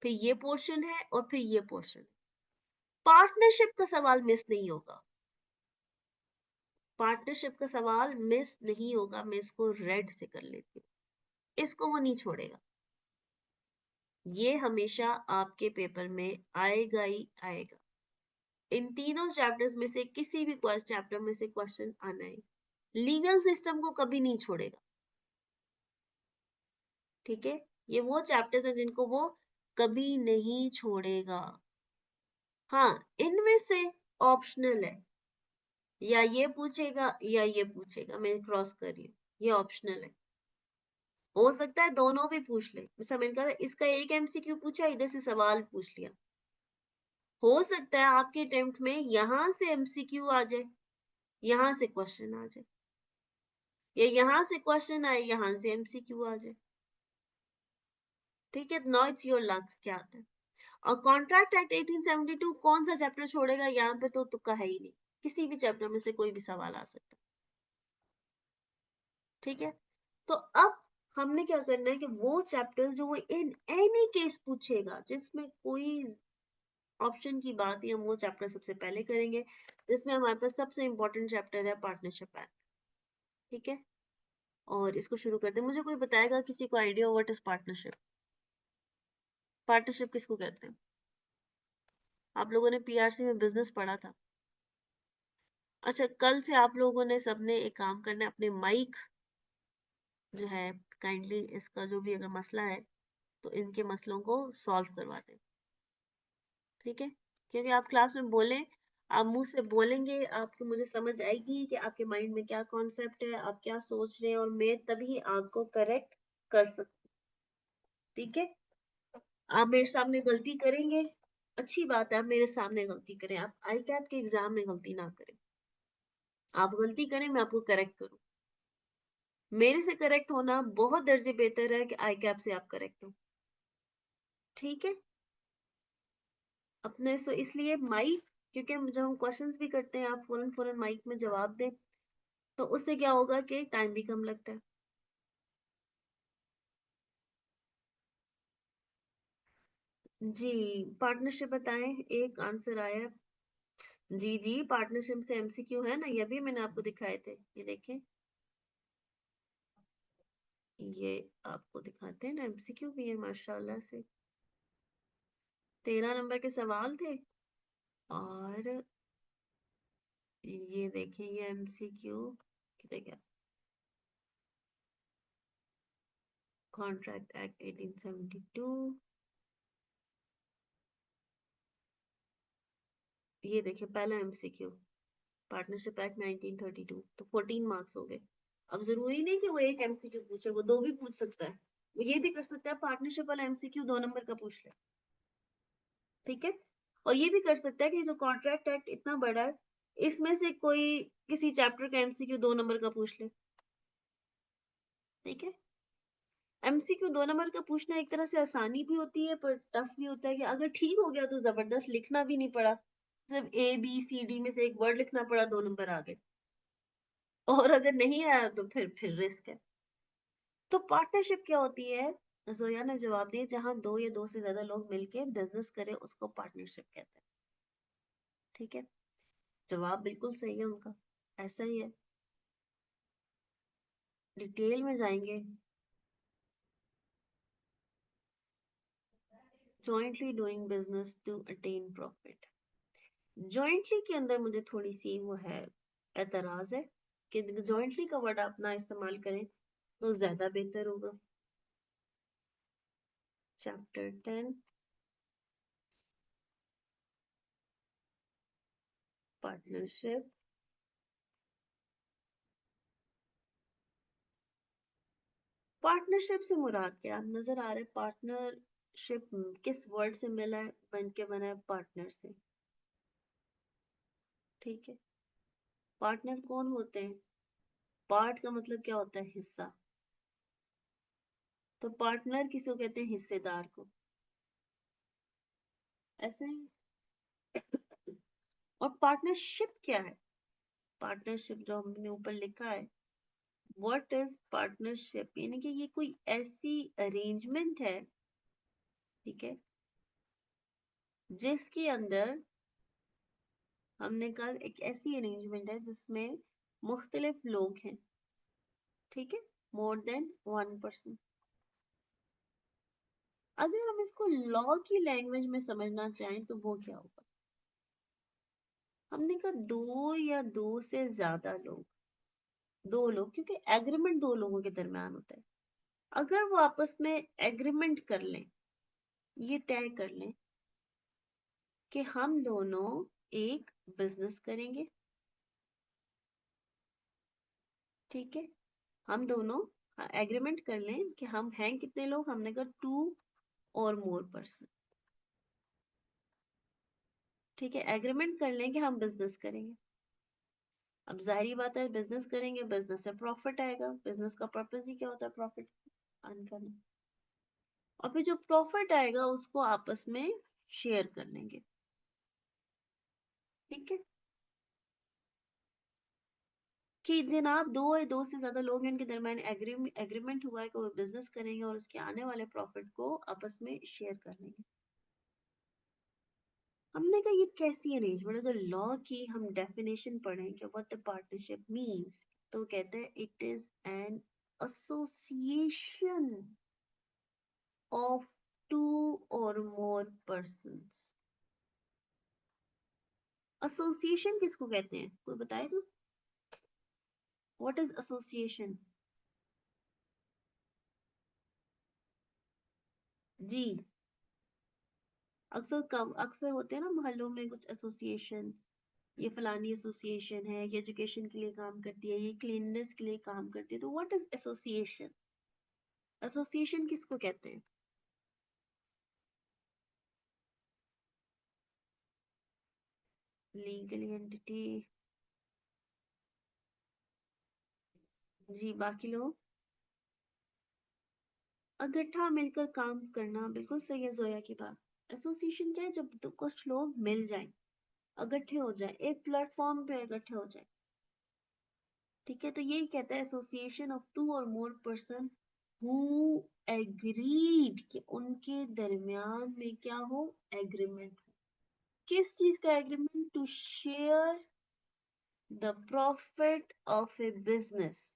फिर ये पोर्शन है और फिर ये पोर्शन। पार्टनरशिप का सवाल मिस नहीं होगा, पार्टनरशिप का सवाल मिस नहीं होगा। मैं इसको रेड से कर लेती हूँ, इसको वो नहीं छोड़ेगा। ये हमेशा आपके पेपर में आएगा ही आएगा। इन तीनों चैप्टर्स में से किसी भी चैप्टर में से क्वेश्चन आना है। लीगल सिस्टम को कभी नहीं छोड़ेगा, ठीक है। ये वो चैप्टर्स हैं जिनको वो कभी नहीं छोड़ेगा। हाँ, इनमें से ऑप्शनल है, या ये पूछेगा या ये पूछेगा, मैं क्रॉस कर रही हूँ, ये ऑप्शनल है। हो सकता है दोनों भी पूछ ले, जैसा मैंने कहा इसका एक एमसीक्यू पूछा, इधर से सवाल पूछ लिया। हो सकता है आपके अटेम्प्ट में यहां से एमसीक्यू आ जाए, यहां से क्वेश्चन आ जाए, या यहां से क्वेश्चन आए, यहां से एमसीक्यू आ जाए, ठीक है। नाउ इट्स योर लक क्या आता है। और कॉन्ट्रैक्ट एक्ट 1872 कौन सा चैप्टर छोड़ेगा, यहाँ पे तो तुक्का है ही नहीं, किसी भी चैप्टर में से कोई भी सवाल आ सकता है, ठीक है। तो अब हमने क्या करना है कि वो चैप्टर्स जो वो इन एनी केस पूछेगा, जिसमें कोई ऑप्शन की बात है, हम वो चैप्टर सबसे पहले करेंगे, जिसमें हमारे पास सबसे इंपॉर्टेंट चैप्टर है पार्टनरशिप एक्ट, ठीक है। और इसको शुरू करते हैं। मुझे कोई बताएगा, किसी को idea what is partnership? Partnership किसको कहते हैं? आप लोगों ने पीआरसी में बिजनेस पढ़ा था। अच्छा, कल से आप लोगों ने सबने एक काम करना है, अपने माइक जो है, काइंडली इसका जो भी अगर मसला है तो इनके मसलों को सॉल्व करवा दें, ठीक है। क्योंकि आप क्लास में बोले, आप मुंह से बोलेंगे, आपको मुझे समझ आएगी कि आपके माइंड में क्या कॉन्सेप्ट है, आप क्या सोच रहे हैं, और मैं तभी आपको करेक्ट कर सकती, ठीक है। आप मेरे सामने गलती करेंगे, अच्छी बात है, आप मेरे सामने गलती करें, आप आई कैट के एग्जाम में गलती ना करें। आप गलती करें, मैं आपको करेक्ट करूं। मेरे से करेक्ट होना बहुत दर्जे बेहतर है कि आई कैप से आप करेक्ट हो, ठीक है। अपने सो इसलिए माइक, क्योंकि हम जब हम क्वेश्चंस भी करते हैं, आप फौरन फौरन माइक में जवाब दें, तो उससे क्या होगा कि टाइम भी कम लगता है। जी, पार्टनरशिप बताएं, एक आंसर आया। जी जी, पार्टनरशिप से एमसीक्यू है ना, ये भी मैंने आपको दिखाए थे, ये देखें, ये आपको दिखाते हैं ना, एमसीक्यू भी है माशाल्लाह से। 13 नंबर के सवाल थे, और ये देखें, ये एमसीक्यू कितने क्या, कॉन्ट्रैक्ट एक्ट 1872, ये देखिए पहला एमसीक्यू, पार्टनरशिप एक्ट 1932, तो 14 मार्क्स हो गए। अब जरूरी नहीं कि वो एक एमसीक्यू पूछे, वो दो भी पूछ सकता है। वो ये भी कर सकता है, पार्टनरशिप वाला एमसीक्यू 2 नंबर का पूछ ले, ठीक है। और ये भी कर सकता है कि जो कॉन्ट्रैक्ट एक्ट इतना बड़ा है, इसमें से कोई किसी चैप्टर का एमसीक्यू 2 नंबर का पूछ ले, ठीक है। एमसीक्यू 2 नंबर का पूछना एक तरह से आसानी भी होती है, पर टफ भी होता है, कि अगर ठीक हो गया तो जबरदस्त, लिखना भी नहीं पड़ा, सिर्फ ABCD में से एक वर्ड लिखना पड़ा, 2 नंबर आ गए। और अगर नहीं आया तो फिर रिस्क है। तो पार्टनरशिप क्या होती है? जोया ने जवाब दिया, जहां दो या दो से ज्यादा लोग मिलके बिजनेस करें, उसको पार्टनरशिप कहते हैं, ठीक है। जवाब बिल्कुल सही है उनका, ऐसा ही है। डिटेल में जाएंगे, jointly doing business to attain profit. Jointly के अंदर मुझे थोड़ी सी वो है, एतराज है, कि जॉइंटली का वर्ड आप ना इस्तेमाल करें तो ज्यादा बेहतर होगा। Chapter 10, partnership. पार्टनरशिप से मुराद क्या, आप नजर आ रहे, पार्टनरशिप किस वर्ड से मिला है, बन के बना है पार्टनर से, ठीक है। पार्टनर कौन होते हैं? पार्ट का मतलब क्या होता है, हिस्सा। तो पार्टनर किसको कहते हैं, हिस्सेदार को। ऐसे ही। और पार्टनरशिप क्या है? पार्टनरशिप जो हमने ऊपर लिखा है, व्हाट इज पार्टनरशिप, यानी कि ये कोई ऐसी अरेंजमेंट है, ठीक है, जिसके अंदर हमने कहा एक ऐसी अरेंजमेंट है जिसमें मुख्तलिफ लोग हैं, ठीक है, मोर देन वन पर्सन। अगर हम इसको लॉ की लैंग्वेज में समझना चाहें तो वो क्या होगा? हमने कहा दो या दो से ज्यादा लोग, दो लोग, क्योंकि एग्रीमेंट दो लोगों के दरमियान होता है। अगर वो आपस में एग्रीमेंट कर लें, ये तय कर लें कि हम दोनों एक बिजनेस करेंगे, ठीक है, हम दोनों एग्रीमेंट कर लें कि हम हैं कितने लोग, हमने कहा टू और मोर पर्सन, ठीक है, एग्रीमेंट कर लें कि हम बिजनेस करेंगे। अब जाहिर बात है बिजनेस करेंगे, बिजनेस से प्रॉफिट आएगा, बिजनेस का पर्पस ही क्या होता है? प्रॉफिट अर्न करना। और फिर जो प्रॉफिट आएगा उसको आपस में शेयर कर लेंगे, ठीक है, कि जनाब दो या दो से ज्यादा लोग हैं, इनके दरमियान एग्रीमेंट हुआ है कि वो बिजनेस करेंगे और उसके आने वाले प्रॉफिट को आपस में शेयर कर लेंगे। हमने कहा ये कैसी अरेंजमेंट, अगर लॉ की हम डेफिनेशन पढ़ें कि व्हाट द पार्टनरशिप मींस, तो कहते हैं it is an association of two और मोर पर्सन्स। एसोसिएशन किसको कहते हैं, कोई बताएगा? What is association? जी, अक्सर कब अक्सर होते हैं ना मोहल्लों में कुछ एसोसिएशन, ये फलानी एसोसिएशन है, ये एजुकेशन के लिए काम करती है, ये क्लीननेस के लिए काम करती है, तो व्हाट इज एसोसिएशन? एसोसिएशन किसको कहते हैं? Legal entity. जी, बाकी लोग? इकट्ठा मिलकर काम करना, बिल्कुल सही है जोया की बात। एसोसिएशन क्या है? जब तो कुछ लोग मिल जाएं, इकट्ठे हो जाएं, एक प्लेटफॉर्म पे इकट्ठे हो जाएं, ठीक है, तो यही कहता है एसोसिएशन ऑफ टू और मोर पर्सन हु एग्रीड, कि उनके दरमियान में क्या हो? एग्रीमेंट हो। किस चीज का agreement? To share the profit of a business.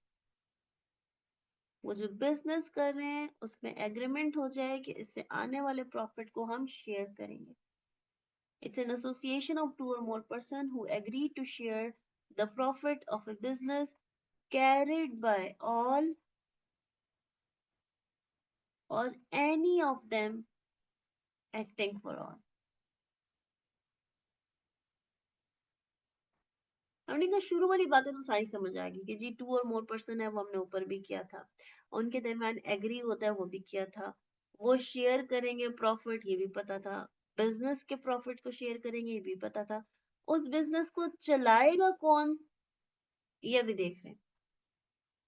वो जो बिजनेस कर रहे हैं उसमें एग्रीमेंट हो जाए कि इससे आने वाले प्रॉफिट को हम शेयर करेंगे। It's an association of two और more person who agree to share the profit of a business carried by all or any of them acting for all। हमने कहा शुरू वाली बातें तो सारी समझ आ गई कि जी टू और मोर पर्सन है, वो हमने ऊपर भी किया था, उनके दरमियान एग्री होता है वो भी किया था, वो शेयर करेंगे प्रॉफिट ये भी पता था, बिजनेस के प्रॉफिट को शेयर करेंगे ये भी पता था, उस बिजनेस को चलाएगा कौन ये भी देख रहे हैं।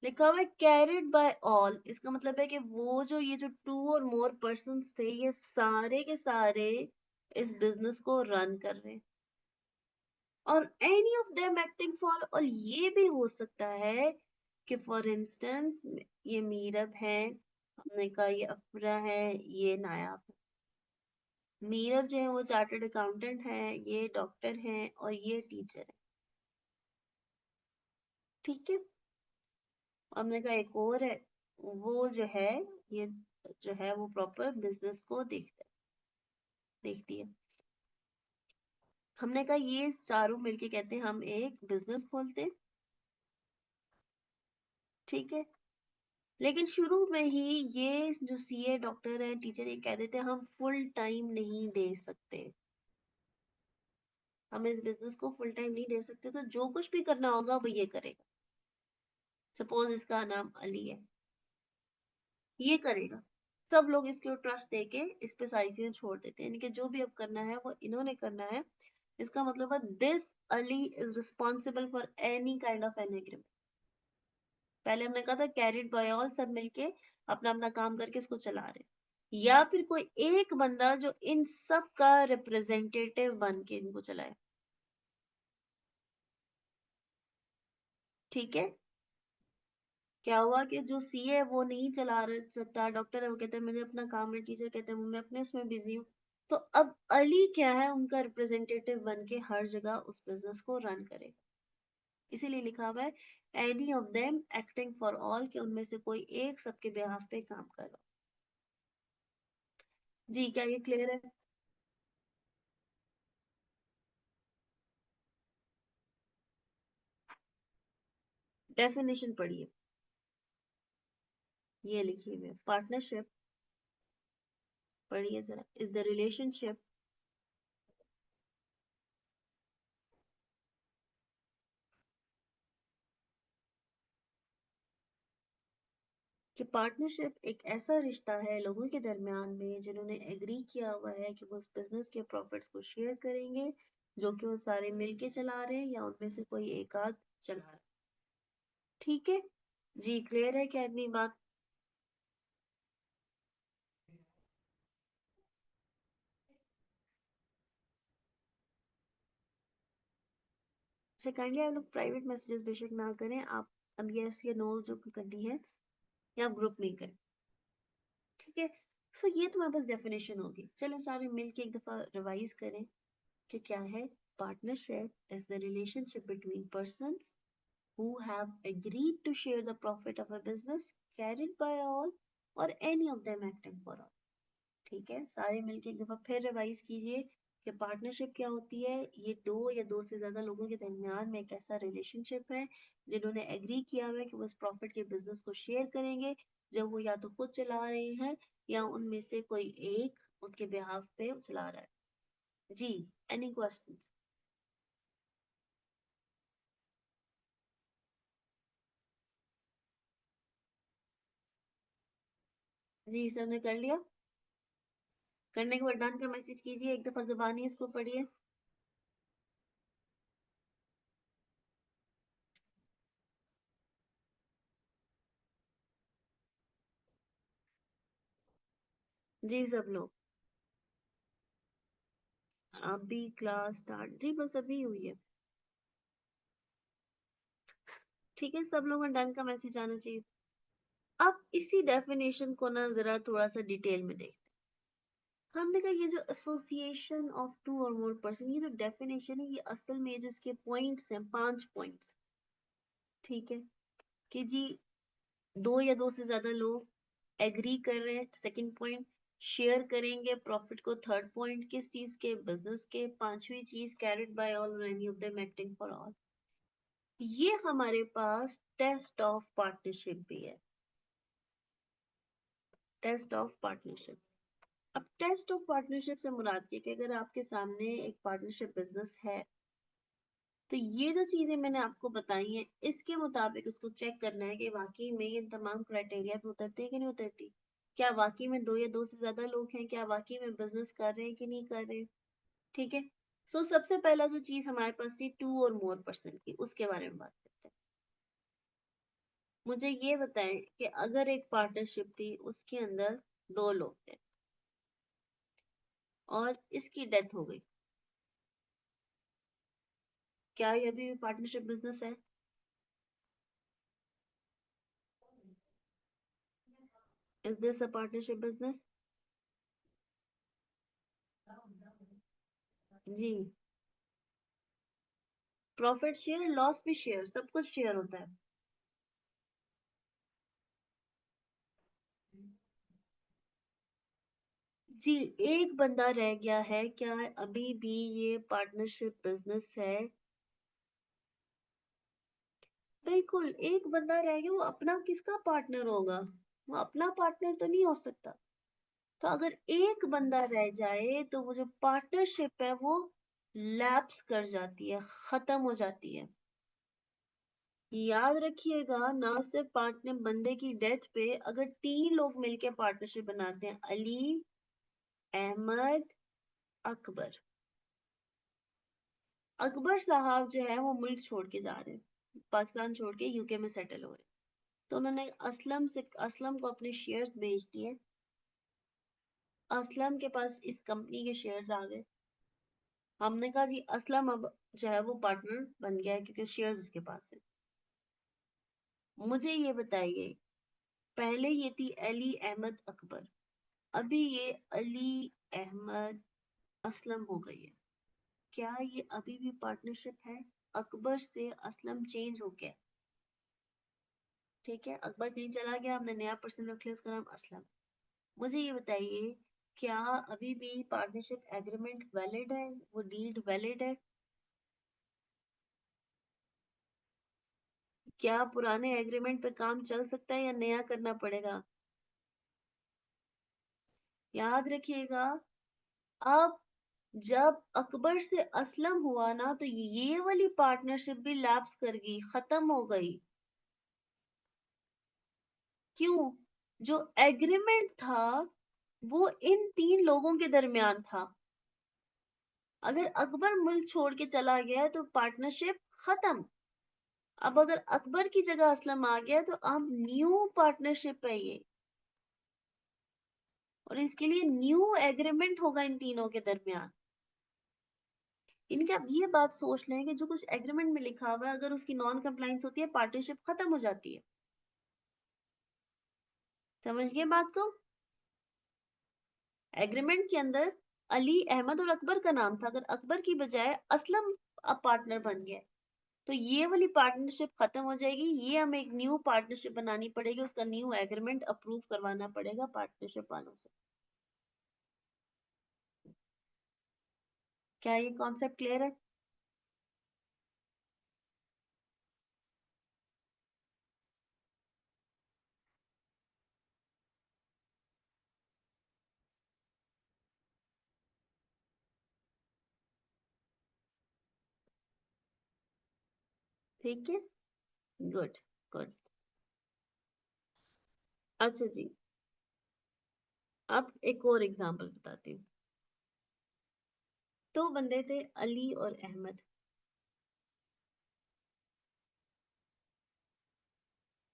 लिखा हुआ है कैरिड बाय ऑल, इसका मतलब है कि वो जो ये जो टू और मोर पर्सन थे ये सारे के सारे इस बिजनेस को रन कर रहे हैं, और any of them acting for, और ये भी हो सकता है कि फॉर इंस्टेंस ये मीरब है, हमने कहा ये अफरा है, ये नायाब है। मीरब जो है वो चार्टर्ड अकाउंटेंट है, ये डॉक्टर है और ये टीचर है, ठीक है। हमने कहा एक और है, वो जो है ये जो है वो प्रॉपर बिजनेस को देखती है। हमने कहा ये चारों मिलके कहते हैं हम एक बिजनेस खोलते हैं, ठीक है, लेकिन शुरू में ही ये जो सीए डॉक्टर है टीचर ये कह देते हैं हम फुल टाइम नहीं दे सकते, हम इस बिजनेस को फुल टाइम नहीं दे सकते, तो जो कुछ भी करना होगा वो ये करेगा। सपोज इसका नाम अली है, ये करेगा, सब लोग इसके ऊपर ट्रस्ट देके इस पे सारी चीजें छोड़ देते हैं, यानी कि जो भी अब करना है वो इन्होंने करना है। इसका मतलब है this Ali is responsible for any kind of an agreement. पहले हमने कहा था कैरिड बाय ऑल, सब मिलके अपना अपना काम करके इसको चला रहे हैं। या फिर कोई एक बंदा जो इन सब का रिप्रेजेंटेटिव बन के इनको चलाए। ठीक है, क्या हुआ कि जो सीए है वो नहीं चला सकता, डॉक्टर है वो कहते हैं मुझे अपना काम है, टीचर कहते हैं मैं अपने इसमें बिजी हूँ, तो अब अली क्या है, उनका रिप्रेजेंटेटिव बन के हर जगह उस बिजनेस को रन करे। इसीलिए लिखा हुआ है any of them acting for all, कि उनमें से कोई एक सबके बिहाफ पे काम कर रहा। जी, क्या ये क्लियर है? डेफिनेशन पढ़िए, ये लिखी हुई है। पार्टनरशिप पढ़िए जरा, इज द रिलेशनशिप कि पार्टनरशिप एक ऐसा रिश्ता है लोगों के दरमियान में जिन्होंने एग्री किया हुआ है कि वो उस बिजनेस के प्रॉफिट्स को शेयर करेंगे, जो कि वो सारे मिलके चला रहे हैं या उनमें से कोई एक आध चला रहा है। ठीक है, जी क्लियर है क्या इतनी बात? सेकेंडली आप लोग प्राइवेट मैसेजेस बेशक ना करें, आप अब यस या नो जो करनी है या आप ग्रुप में करें। ठीक है, सो ये तुम्हारे पास डेफिनेशन होगी। चलो सारे मिलके एक दफा रिवाइज करें कि क्या है। Partnership is the relationship between persons who have agreed to share the profit of a business carried by all or any of them acting for all। ठीक है, सारे मिलके एक दफा फिर रिवाइज कीजिए कि पार्टनरशिप क्या होती है। ये दो या दो से ज्यादा लोगों के दरमियान में एक ऐसा रिलेशनशिप है जिन्होंने एग्री किया हुआ है कि वो इस प्रॉफिट के बिजनेस को शेयर करेंगे, जब वो या तो खुद चला रहे हैं या उनमें से कोई एक उनके बिहाफ पे चला रहा है। जी, एनी क्वेश्चंस? जी सर ने कर लिया। करने के बाद डन का मैसेज कीजिए, एक दफा जुबानी इसको पढ़िए। जी सब लोग, अभी क्लास स्टार्ट जी बस अभी हुई है। ठीक है, सब लोगों को डन का मैसेज आना चाहिए। अब इसी डेफिनेशन को ना जरा थोड़ा सा डिटेल में देखते हैं। हमने कहा ये जो एसोसिएशन ऑफ टू और मोर पर्सन, ये जो डेफिनेशन है ये असल में जो इसके पॉइंट्स हैं, 5 पॉइंट्स। ठीक है, कि जी दो या दो से ज्यादा लोग एग्री कर रहे हैं, सेकंड पॉइंट। शेयर करेंगे प्रॉफिट को, थर्ड पॉइंट। किस चीज के? बिजनेस के। पांचवी चीज carried by all any of them acting for all. ये हमारे पास टेस्ट ऑफ पार्टनरशिप भी है। Test of partnership. अब टेस्ट ऑफ पार्टनरशिप से मुराद ये कि अगर आपके सामने एक पार्टनरशिप बिजनेस है, तो ये जो चीजें मैंने आपको बताई हैं इसके मुताबिक उसको चेक करना है कि वाकई में ये तमाम क्राइटेरिया पे उतरती है कि नहीं उतरती। क्या वाकई में दो या दो से ज्यादा लोग हैं, क्या वाकई में बिजनेस कर रहे हैं कि नहीं कर रहे। ठीक है, सो सबसे पहला जो चीज हमारे पास थी टू और मोर पर्सन की, उसके बारे में बात करते हैं। मुझे ये बताएं कि अगर एक पार्टनरशिप थी उसके अंदर दो लोग थे और इसकी डेथ हो गई, क्या ये अभी पार्टनरशिप बिजनेस है? Is this a partnership business? जी, प्रॉफिट शेयर, लॉस भी शेयर, सब कुछ शेयर होता है। जी, एक बंदा रह गया है, क्या अभी भी ये पार्टनरशिप बिजनेस है? बिल्कुल, एक बंदा रह गया, वो अपना किसका पार्टनर होगा? वो अपना पार्टनर तो नहीं हो सकता। तो अगर एक बंदा रह जाए तो वो जो पार्टनरशिप है वो लैप्स कर जाती है, खत्म हो जाती है। याद रखिएगा, ना सिर्फ पार्टनर बंदे की डेथ पे, अगर तीन लोग मिलके पार्टनरशिप बनाते हैं, अली, अहमद, अकबर। अकबर साहब जो है वो मुल्क छोड़ के जा रहे हैं, पाकिस्तान छोड़ के यूके में सेटल हो रहे हैं। तो उन्होंने असलम को अपने शेयर्स बेच दिए असलम के पास इस कंपनी के शेयर्स आ गए। हमने कहा जी असलम अब जो है वो पार्टनर बन गया है क्योंकि शेयर्स उसके पास है। मुझे ये बताइए, पहले ये थी अली अहमद अकबर, अभी ये अली अहमद असलम हो गई है। क्या ये अभी भी पार्टनरशिप है? अकबर से असलम चेंज हो गया, ठीक है, अकबर कहीं चला गया, हमने नया पर्सन रख लिया, उसका नाम असलम। मुझे ये बताइए, क्या अभी भी पार्टनरशिप एग्रीमेंट वैलिड है, वो डीड वैलिड है? क्या पुराने एग्रीमेंट पे काम चल सकता है या नया करना पड़ेगा? याद रखिएगा, अब जब अकबर से असलम हुआ ना तो ये वाली पार्टनरशिप भी लैप्स कर गई, खत्म हो गई। क्यों? जो एग्रीमेंट था वो इन तीन लोगों के दरमियान था। अगर अकबर मुल्क छोड़ के चला गया तो पार्टनरशिप खत्म। अब अगर अकबर की जगह असलम आ गया तो अब न्यू पार्टनरशिप है ये, और इसके लिए न्यू एग्रीमेंट होगा इन तीनों के दरमियान। इनके अब ये बात सोच लें कि जो कुछ एग्रीमेंट में लिखा हुआ है अगर उसकी नॉन कंप्लाइंस होती है पार्टनरशिप खत्म हो जाती है। समझ गए बात को? एग्रीमेंट के अंदर अली अहमद और अकबर का नाम था, अगर अकबर की बजाय असलम अब पार्टनर बन गया तो ये वाली पार्टनरशिप खत्म हो जाएगी, ये हमें एक न्यू पार्टनरशिप बनानी पड़ेगी, उसका न्यू एग्रीमेंट अप्रूव करवाना पड़ेगा पार्टनरशिप वालों से। क्या ये कॉन्सेप्ट क्लियर है? ठीक है, गुड, गुड। अच्छा जी, अब एक और एग्जांपल बताती हूँ। दो बंदे थे, अली और अहमद।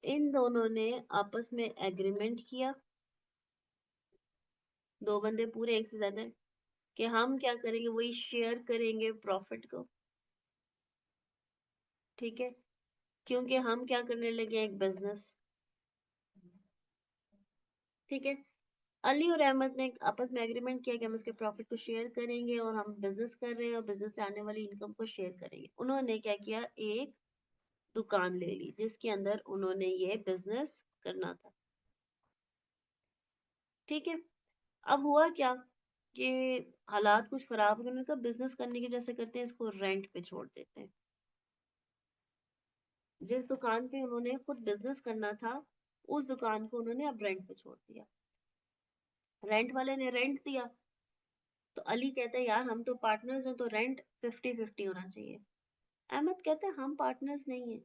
इन दोनों ने आपस में एग्रीमेंट किया, दो बंदे पूरे एक से ज्यादा, कि हम क्या करेंगे, वही शेयर करेंगे प्रॉफिट को, ठीक है, क्योंकि हम क्या करने लगे हैं, एक बिजनेस, ठीक है। अली और अहमद ने आपस में एग्रीमेंट किया कि हम इसके प्रॉफिट को शेयर करेंगे और हम बिजनेस कर रहे हैं और बिजनेस से आने वाली इनकम को शेयर करेंगे। उन्होंने क्या किया, एक दुकान ले ली जिसके अंदर उन्होंने ये बिजनेस करना था, ठीक है। अब हुआ क्या कि हालात कुछ खराब हो गए, उन्होंने कहा बिजनेस करने की जैसे करते हैं इसको रेंट पे छोड़ देते हैं। जिस दुकान पे उन्होंने खुद बिजनेस करना था उस दुकान को उन्होंने अब रेंट पे छोड़ दिया। रेंट वाले ने रेंट दिया, तो अली कहता है यार हम तो पार्टनर्स हैं तो रेंट 50-50 होना चाहिए। अहमद कहते हैं हम पार्टनर्स नहीं है।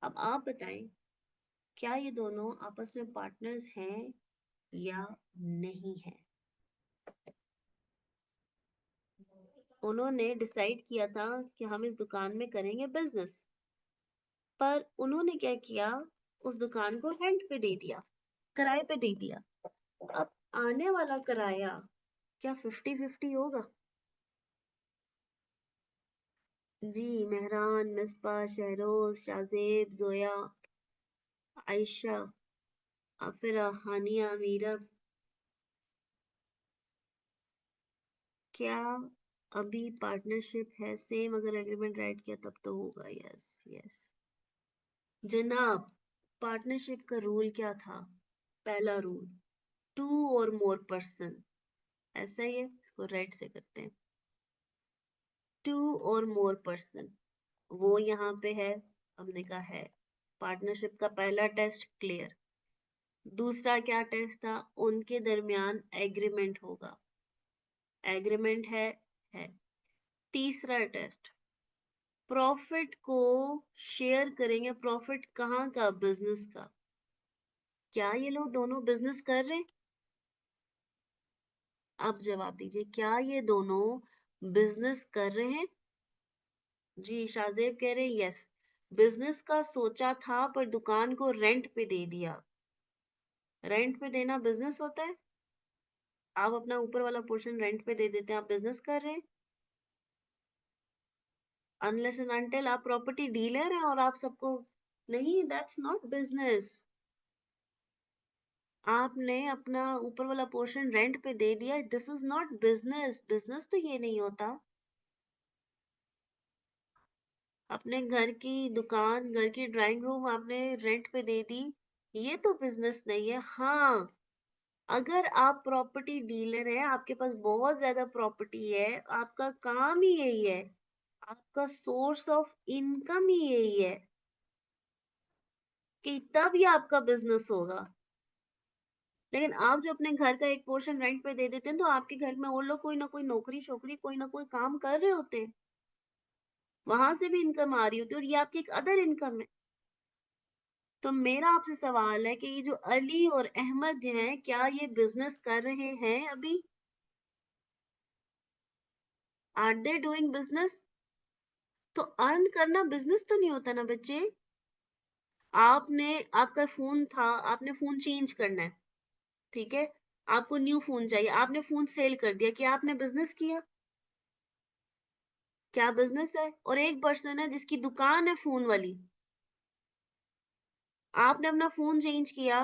अब आप बताएं, क्या ये दोनों आपस में पार्टनर्स हैं या नहीं है? उन्होंने डिसाइड किया था कि हम इस दुकान में करेंगे बिजनेस, पर उन्होंने क्या किया, उस दुकान को रेंट पे दे दिया, किराए पे दे दिया। अब आने वाला किराया क्या 50-50 होगा? जी, मेहरान, मिसबा, शहरोज, शाहजेब, जोया, आयशा, आफिरा, हानिया, मीरा, क्या अभी पार्टनरशिप है? सेम अगर एग्रीमेंट राइट किया तब तो होगा, यस यस। जनाब, पार्टनरशिप का रूल क्या था? पहला रूल, टू और मोर पर्सन, ऐसा ही है, इसको राइट से करते हैं, टू और मोर पर्सन, वो यहाँ पे है, हमने कहा है। पार्टनरशिप का पहला टेस्ट क्लियर। दूसरा क्या टेस्ट था, उनके दरमियान एग्रीमेंट होगा, एग्रीमेंट है। तीसरा टेस्ट, प्रॉफिट को शेयर करेंगे, प्रॉफिट कहाँ का, बिजनेस का। क्या ये लोग दोनों बिजनेस कर रहे हैं? आप जवाब दीजिए, क्या ये दोनों बिजनेस कर रहे हैं? जी, शाहजेब कह रहे हैं यस, बिजनेस का सोचा था पर दुकान को रेंट पे दे दिया। रेंट पे देना बिजनेस होता है? आप अपना ऊपर वाला पोर्शन रेंट पे दे देते हैं, आप बिजनेस कर रहे हैं? अनलेस एंड अनटिल आप प्रॉपर्टी डीलर हैं और आप सबको नहीं, दैट्स नॉट बिजनेस। आपने अपना ऊपर वाला पोर्शन रेंट पे दे दिया, this is not business. Business तो ये नहीं होता। अपने घर की दुकान, घर की ड्राइंग रूम आपने रेंट पे दे दी, ये तो बिजनेस नहीं है। हाँ, अगर आप प्रॉपर्टी डीलर हैं, आपके पास बहुत ज्यादा प्रॉपर्टी है, आपका काम ही यही है, आपका सोर्स ऑफ इनकम ही यही है, कि तब ये आपका बिजनेस होगा। लेकिन आप जो अपने घर का एक पोर्शन रेंट पे दे देते हैं, तो आपके घर में और लोग कोई ना कोई नौकरी शोकरी, कोई ना कोई काम कर रहे होते हैं, वहां से भी इनकम आ रही होती है, और ये आपकी एक अदर इनकम है। तो मेरा आपसे सवाल है कि ये जो अली और अहमद हैं, क्या ये बिजनेस कर रहे हैं अभी? Are they doing business? तो अर्न करना बिजनेस तो नहीं होता ना बच्चे। आपने, आपका फोन था, आपने फोन चेंज करना है, ठीक है, आपको न्यू फोन चाहिए, आपने फोन सेल कर दिया, क्या आपने बिजनेस किया? क्या बिजनेस है? और एक पर्सन है जिसकी दुकान है फोन वाली, आपने अपना फोन चेंज किया,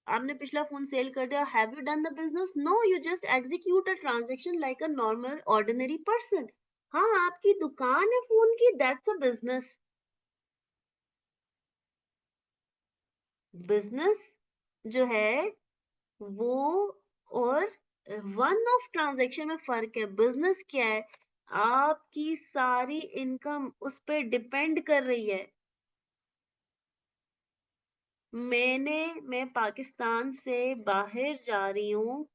आपने पिछला फोन सेल कर दिया, have you done the business? No, you just execute a transaction like a normal ordinary person. हाँ, आपकी दुकान है फोन की, दैट्स अ बिजनेस। बिजनेस जो है वो और वन ऑफ ट्रांजैक्शन में फर्क है। बिजनेस क्या है? आपकी सारी इनकम उस पर डिपेंड कर रही है। मैं पाकिस्तान से बाहर जा रही हूँ,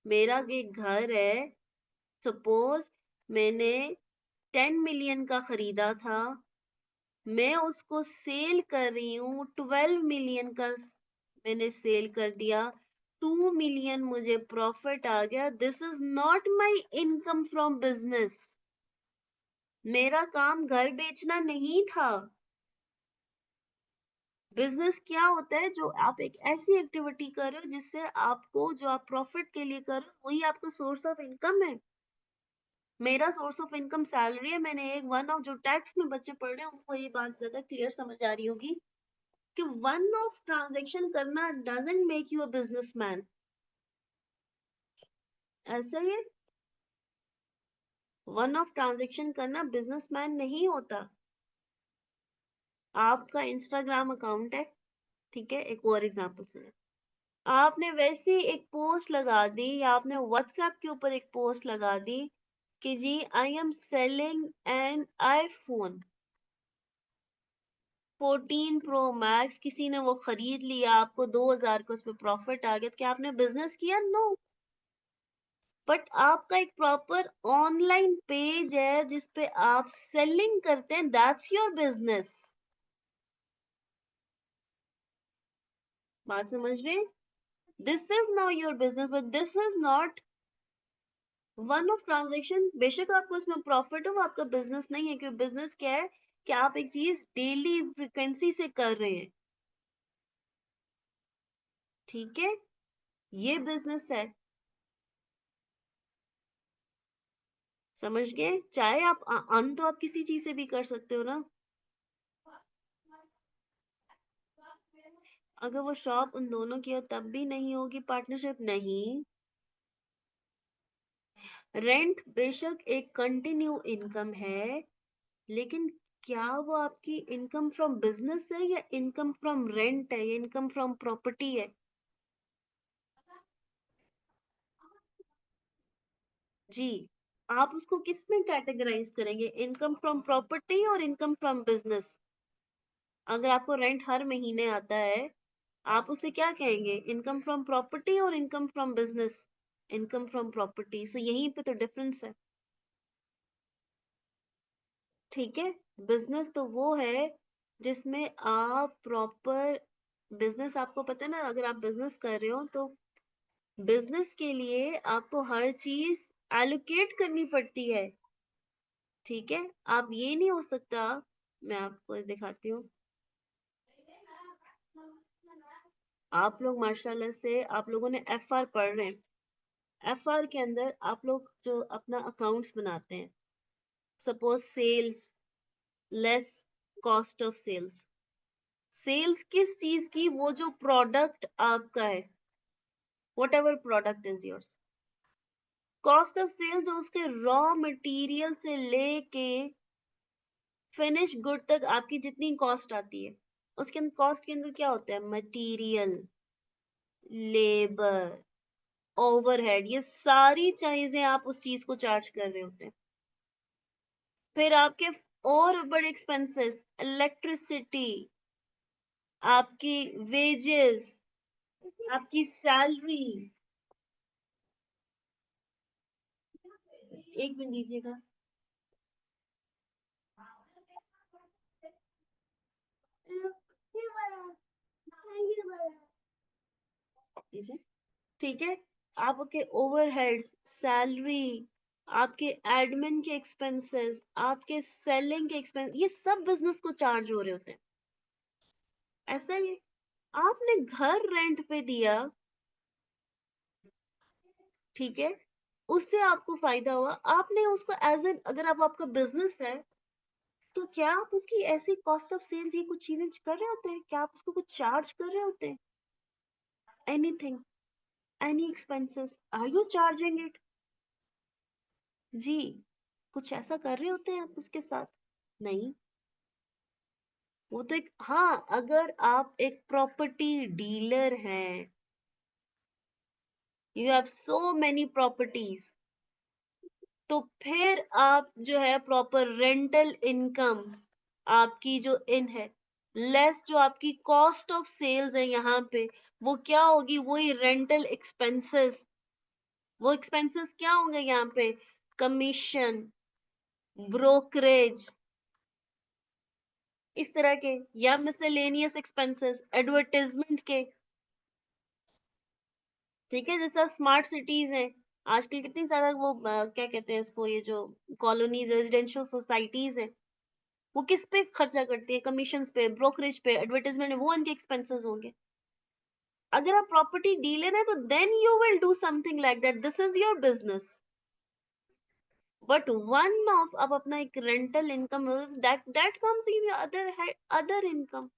मेरा एक घर है, सपोज मैंने 10 मिलियन का खरीदा था, मैं उसको सेल कर रही हूँ 12 मिलियन का, मैंने सेल कर दिया, 2 मिलियन मुझे प्रॉफिट आ गया। This is not my income from business. मेरा काम घर बेचना नहीं था। बिजनेस क्या होता है? जो आप एक ऐसी एक्टिविटी कर रहे हो जिससे आपको, जो आप प्रॉफिट के लिए कर रहे हो, वही आपका सोर्स ऑफ इनकम है। मेरा सोर्स ऑफ इनकम सैलरी है। मैंने एक वन ऑफ, जो टैक्स में बच्चे पढ़ रहे हैं उनको ये बात ज्यादा क्लियर समझ आ रही होगी, कि वन ऑफ ट्रांजैक्शन करना doesn't make you a businessman. ऐसा ही है, वन ऑफ ट्रांजैक्शन करना बिजनेसमैन नहीं होता। आपका इंस्टाग्राम अकाउंट है, ठीक है, एक और एग्जांपल सुनिए, आपने वैसे ही एक पोस्ट लगा दी, या आपने व्हाट्सएप के ऊपर एक पोस्ट लगा दी कि जी I am selling an iPhone 14 pro max, किसी ने वो खरीद लिया, आपको 2000 का उसमें प्रॉफिट आ गया, तो क्या आपने बिजनेस किया? नो। बट आपका एक प्रॉपर ऑनलाइन पेज है जिसपे आप सेलिंग करते हैं, दैट्स योर बिजनेस। बात समझ रहे? This is now your business, but this is not one of transaction. बेशक आपको इसमें प्रॉफिट हो, वो आपका बिजनेस नहीं है, क्योंकि बिजनेस क्या है कि आप एक चीज डेली फ्रिक्वेंसी से कर रहे हैं, ठीक है, ये बिजनेस है। समझ गए? चाहे आप अन तो आप किसी चीज से भी कर सकते हो ना। अगर वो शॉप उन दोनों की हो तब भी नहीं होगी पार्टनरशिप, नहीं। रेंट बेशक एक कंटिन्यू इनकम है, लेकिन क्या वो आपकी इनकम फ्रॉम बिजनेस है, या इनकम फ्रॉम रेंट है, या इनकम फ्रॉम प्रॉपर्टी है? जी, आप उसको किस में कैटेगराइज करेंगे, इनकम फ्रॉम प्रॉपर्टी और इनकम फ्रॉम बिजनेस? अगर आपको रेंट हर महीने आता है, आप उसे क्या कहेंगे, इनकम फ्रॉम प्रॉपर्टी और income from business? Income from property. So यहीं पे तो डिफरेंस है, ठीक है। बिजनेस तो वो है जिसमें आप प्रॉपर, बिजनेस आपको पता है ना, अगर आप बिजनेस कर रहे हो तो बिजनेस के लिए आपको हर चीज एलोकेट करनी पड़ती है, ठीक है। आप ये नहीं हो सकता, मैं आपको दिखाती हूँ, आप लोग माशाल्लाह से आप लोगों ने एफआर पढ़ रहे हैं। एफआर के अंदर आप लोग जो अपना अकाउंट्स बनाते हैं, suppose sales less cost of sales, sales किस चीज की, वो जो प्रोडक्ट आपका है, whatever product is yours, cost of sale जो उसके रॉ मटेरियल से लेके फिनिश गुड तक आपकी जितनी कॉस्ट आती है, उसके अंदर कॉस्ट के अंदर क्या होता है, मटेरियल, लेबर, ओवरहेड, ये सारी चीजें आप उस चीज को चार्ज कर रहे होते हैं। फिर आपके और बड़े एक्सपेंसेस, इलेक्ट्रिसिटी, आपकी वेजेस, आपकी सैलरी, एक मिनट दीजिएगा, दीजिए, ठीक है। आपके ओवरहेड्स, सैलरी, आपके एडमिन के एक्सपेंसेस, आपके सेलिंग के एक्सपेंस, ये सब बिजनेस को चार्ज हो रहे होते हैं। ऐसा ही आपने घर रेंट पे दिया, ठीक है, उससे आपको फायदा हुआ, आपने उसको एज एन, अगर आप आपका बिजनेस है तो क्या आप उसकी ऐसी कॉस्ट ऑफ सेल्स ये कुछ चीजें कर रहे होते हैं, क्या आप उसको कुछ चार्ज कर रहे होते हैं, anything, any expenses, are you charging it? जी, कुछ ऐसा कर रहे होते हैं आप उसके साथ? नहीं। वो तो एक, हाँ, अगर आप एक प्रॉपर्टी डीलर हैं, you have so many properties, तो फिर आप जो है प्रॉपर रेंटल इनकम आपकी जो इन है, लेस जो आपकी कॉस्ट ऑफ सेल्स है यहाँ पे, वो क्या होगी, वही रेंटल एक्सपेंसेस, वो एक्सपेंसेस क्या होंगे यहाँ पे, कमीशन, ब्रोकरेज, इस तरह के, या मिसलेनियस एक्सपेंसेस, एडवर्टाइजमेंट के, ठीक है। जैसा स्मार्ट सिटीज है, आजकल कितनी ज्यादा वो क्या कहते हैं इसको, ये जो कॉलोनीज, रेजिडेंशियल सोसाइटीज है, वो किस पे खर्चा करती है, कमीशंस पे, ब्रोकरेज पे, एडवर्टाइजमेंट, वो उनके एक्सपेंसेस होंगे। अगर आप प्रॉपर्टी डीलर है तो then you will do something like that, this is your business. But one of, अब अपना एक rental income, that comes in other, other income,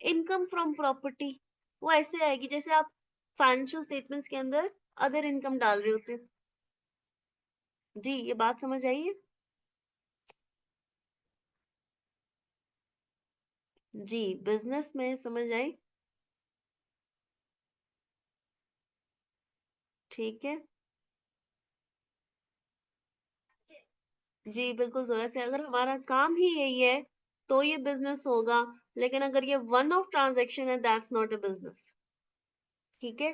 income from property, वो ऐसे आएगी जैसे आप फाइनेंशियल स्टेटमेंट्स के अंदर अदर इनकम डाल रहे होते हैं। जी, ये बात समझ आई है? जी, बिजनेस में समझ आई, ठीक है। जी बिल्कुल जोया से, अगर हमारा काम ही यही है तो ये बिजनेस होगा, लेकिन अगर ये वन ऑफ ट्रांजैक्शन है, दैट्स नॉट अ बिजनेस, ठीक है।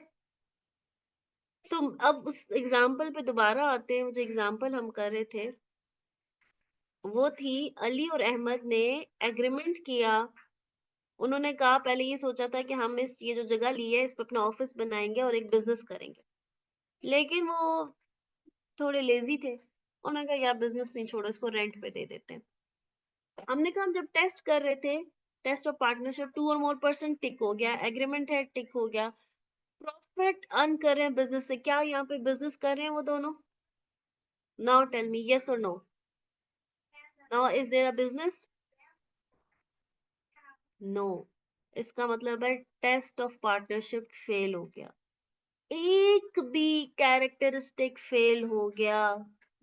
तो अब उस एग्जाम्पल पे दोबारा आते हैं, वो जो एग्जाम्पल हम कर रहे थे, वो थी अली और अहमद ने एग्रीमेंट किया, उन्होंने कहा, पहले ये सोचा था कि हम इस, ये जो जगह ली है इस पे अपना ऑफिस बनाएंगे और एक बिजनेस करेंगे, लेकिन वो थोड़े लेजी थे, उन्होंने कहा यार बिजनेस नहीं, छोड़ो इसको रेंट पे दे देते हैं। हमने कहा, हम जब टेस्ट कर रहे थे, टेस्ट ऑफ पार्टनरशिप, 2 और मोर पर्सन टिक हो गया, एग्रीमेंट है टिक हो गया, प्रॉफिट अर्न कर रहे हैं बिजनेस से, क्या यहाँ पे बिजनेस कर रहे हैं वो दोनों? नाउ टेल मी, यस और no, now is there a business? No. इसका मतलब है टेस्ट ऑफ पार्टनरशिप फेल हो गया, एक भी कैरेक्टरिस्टिक फेल हो गया,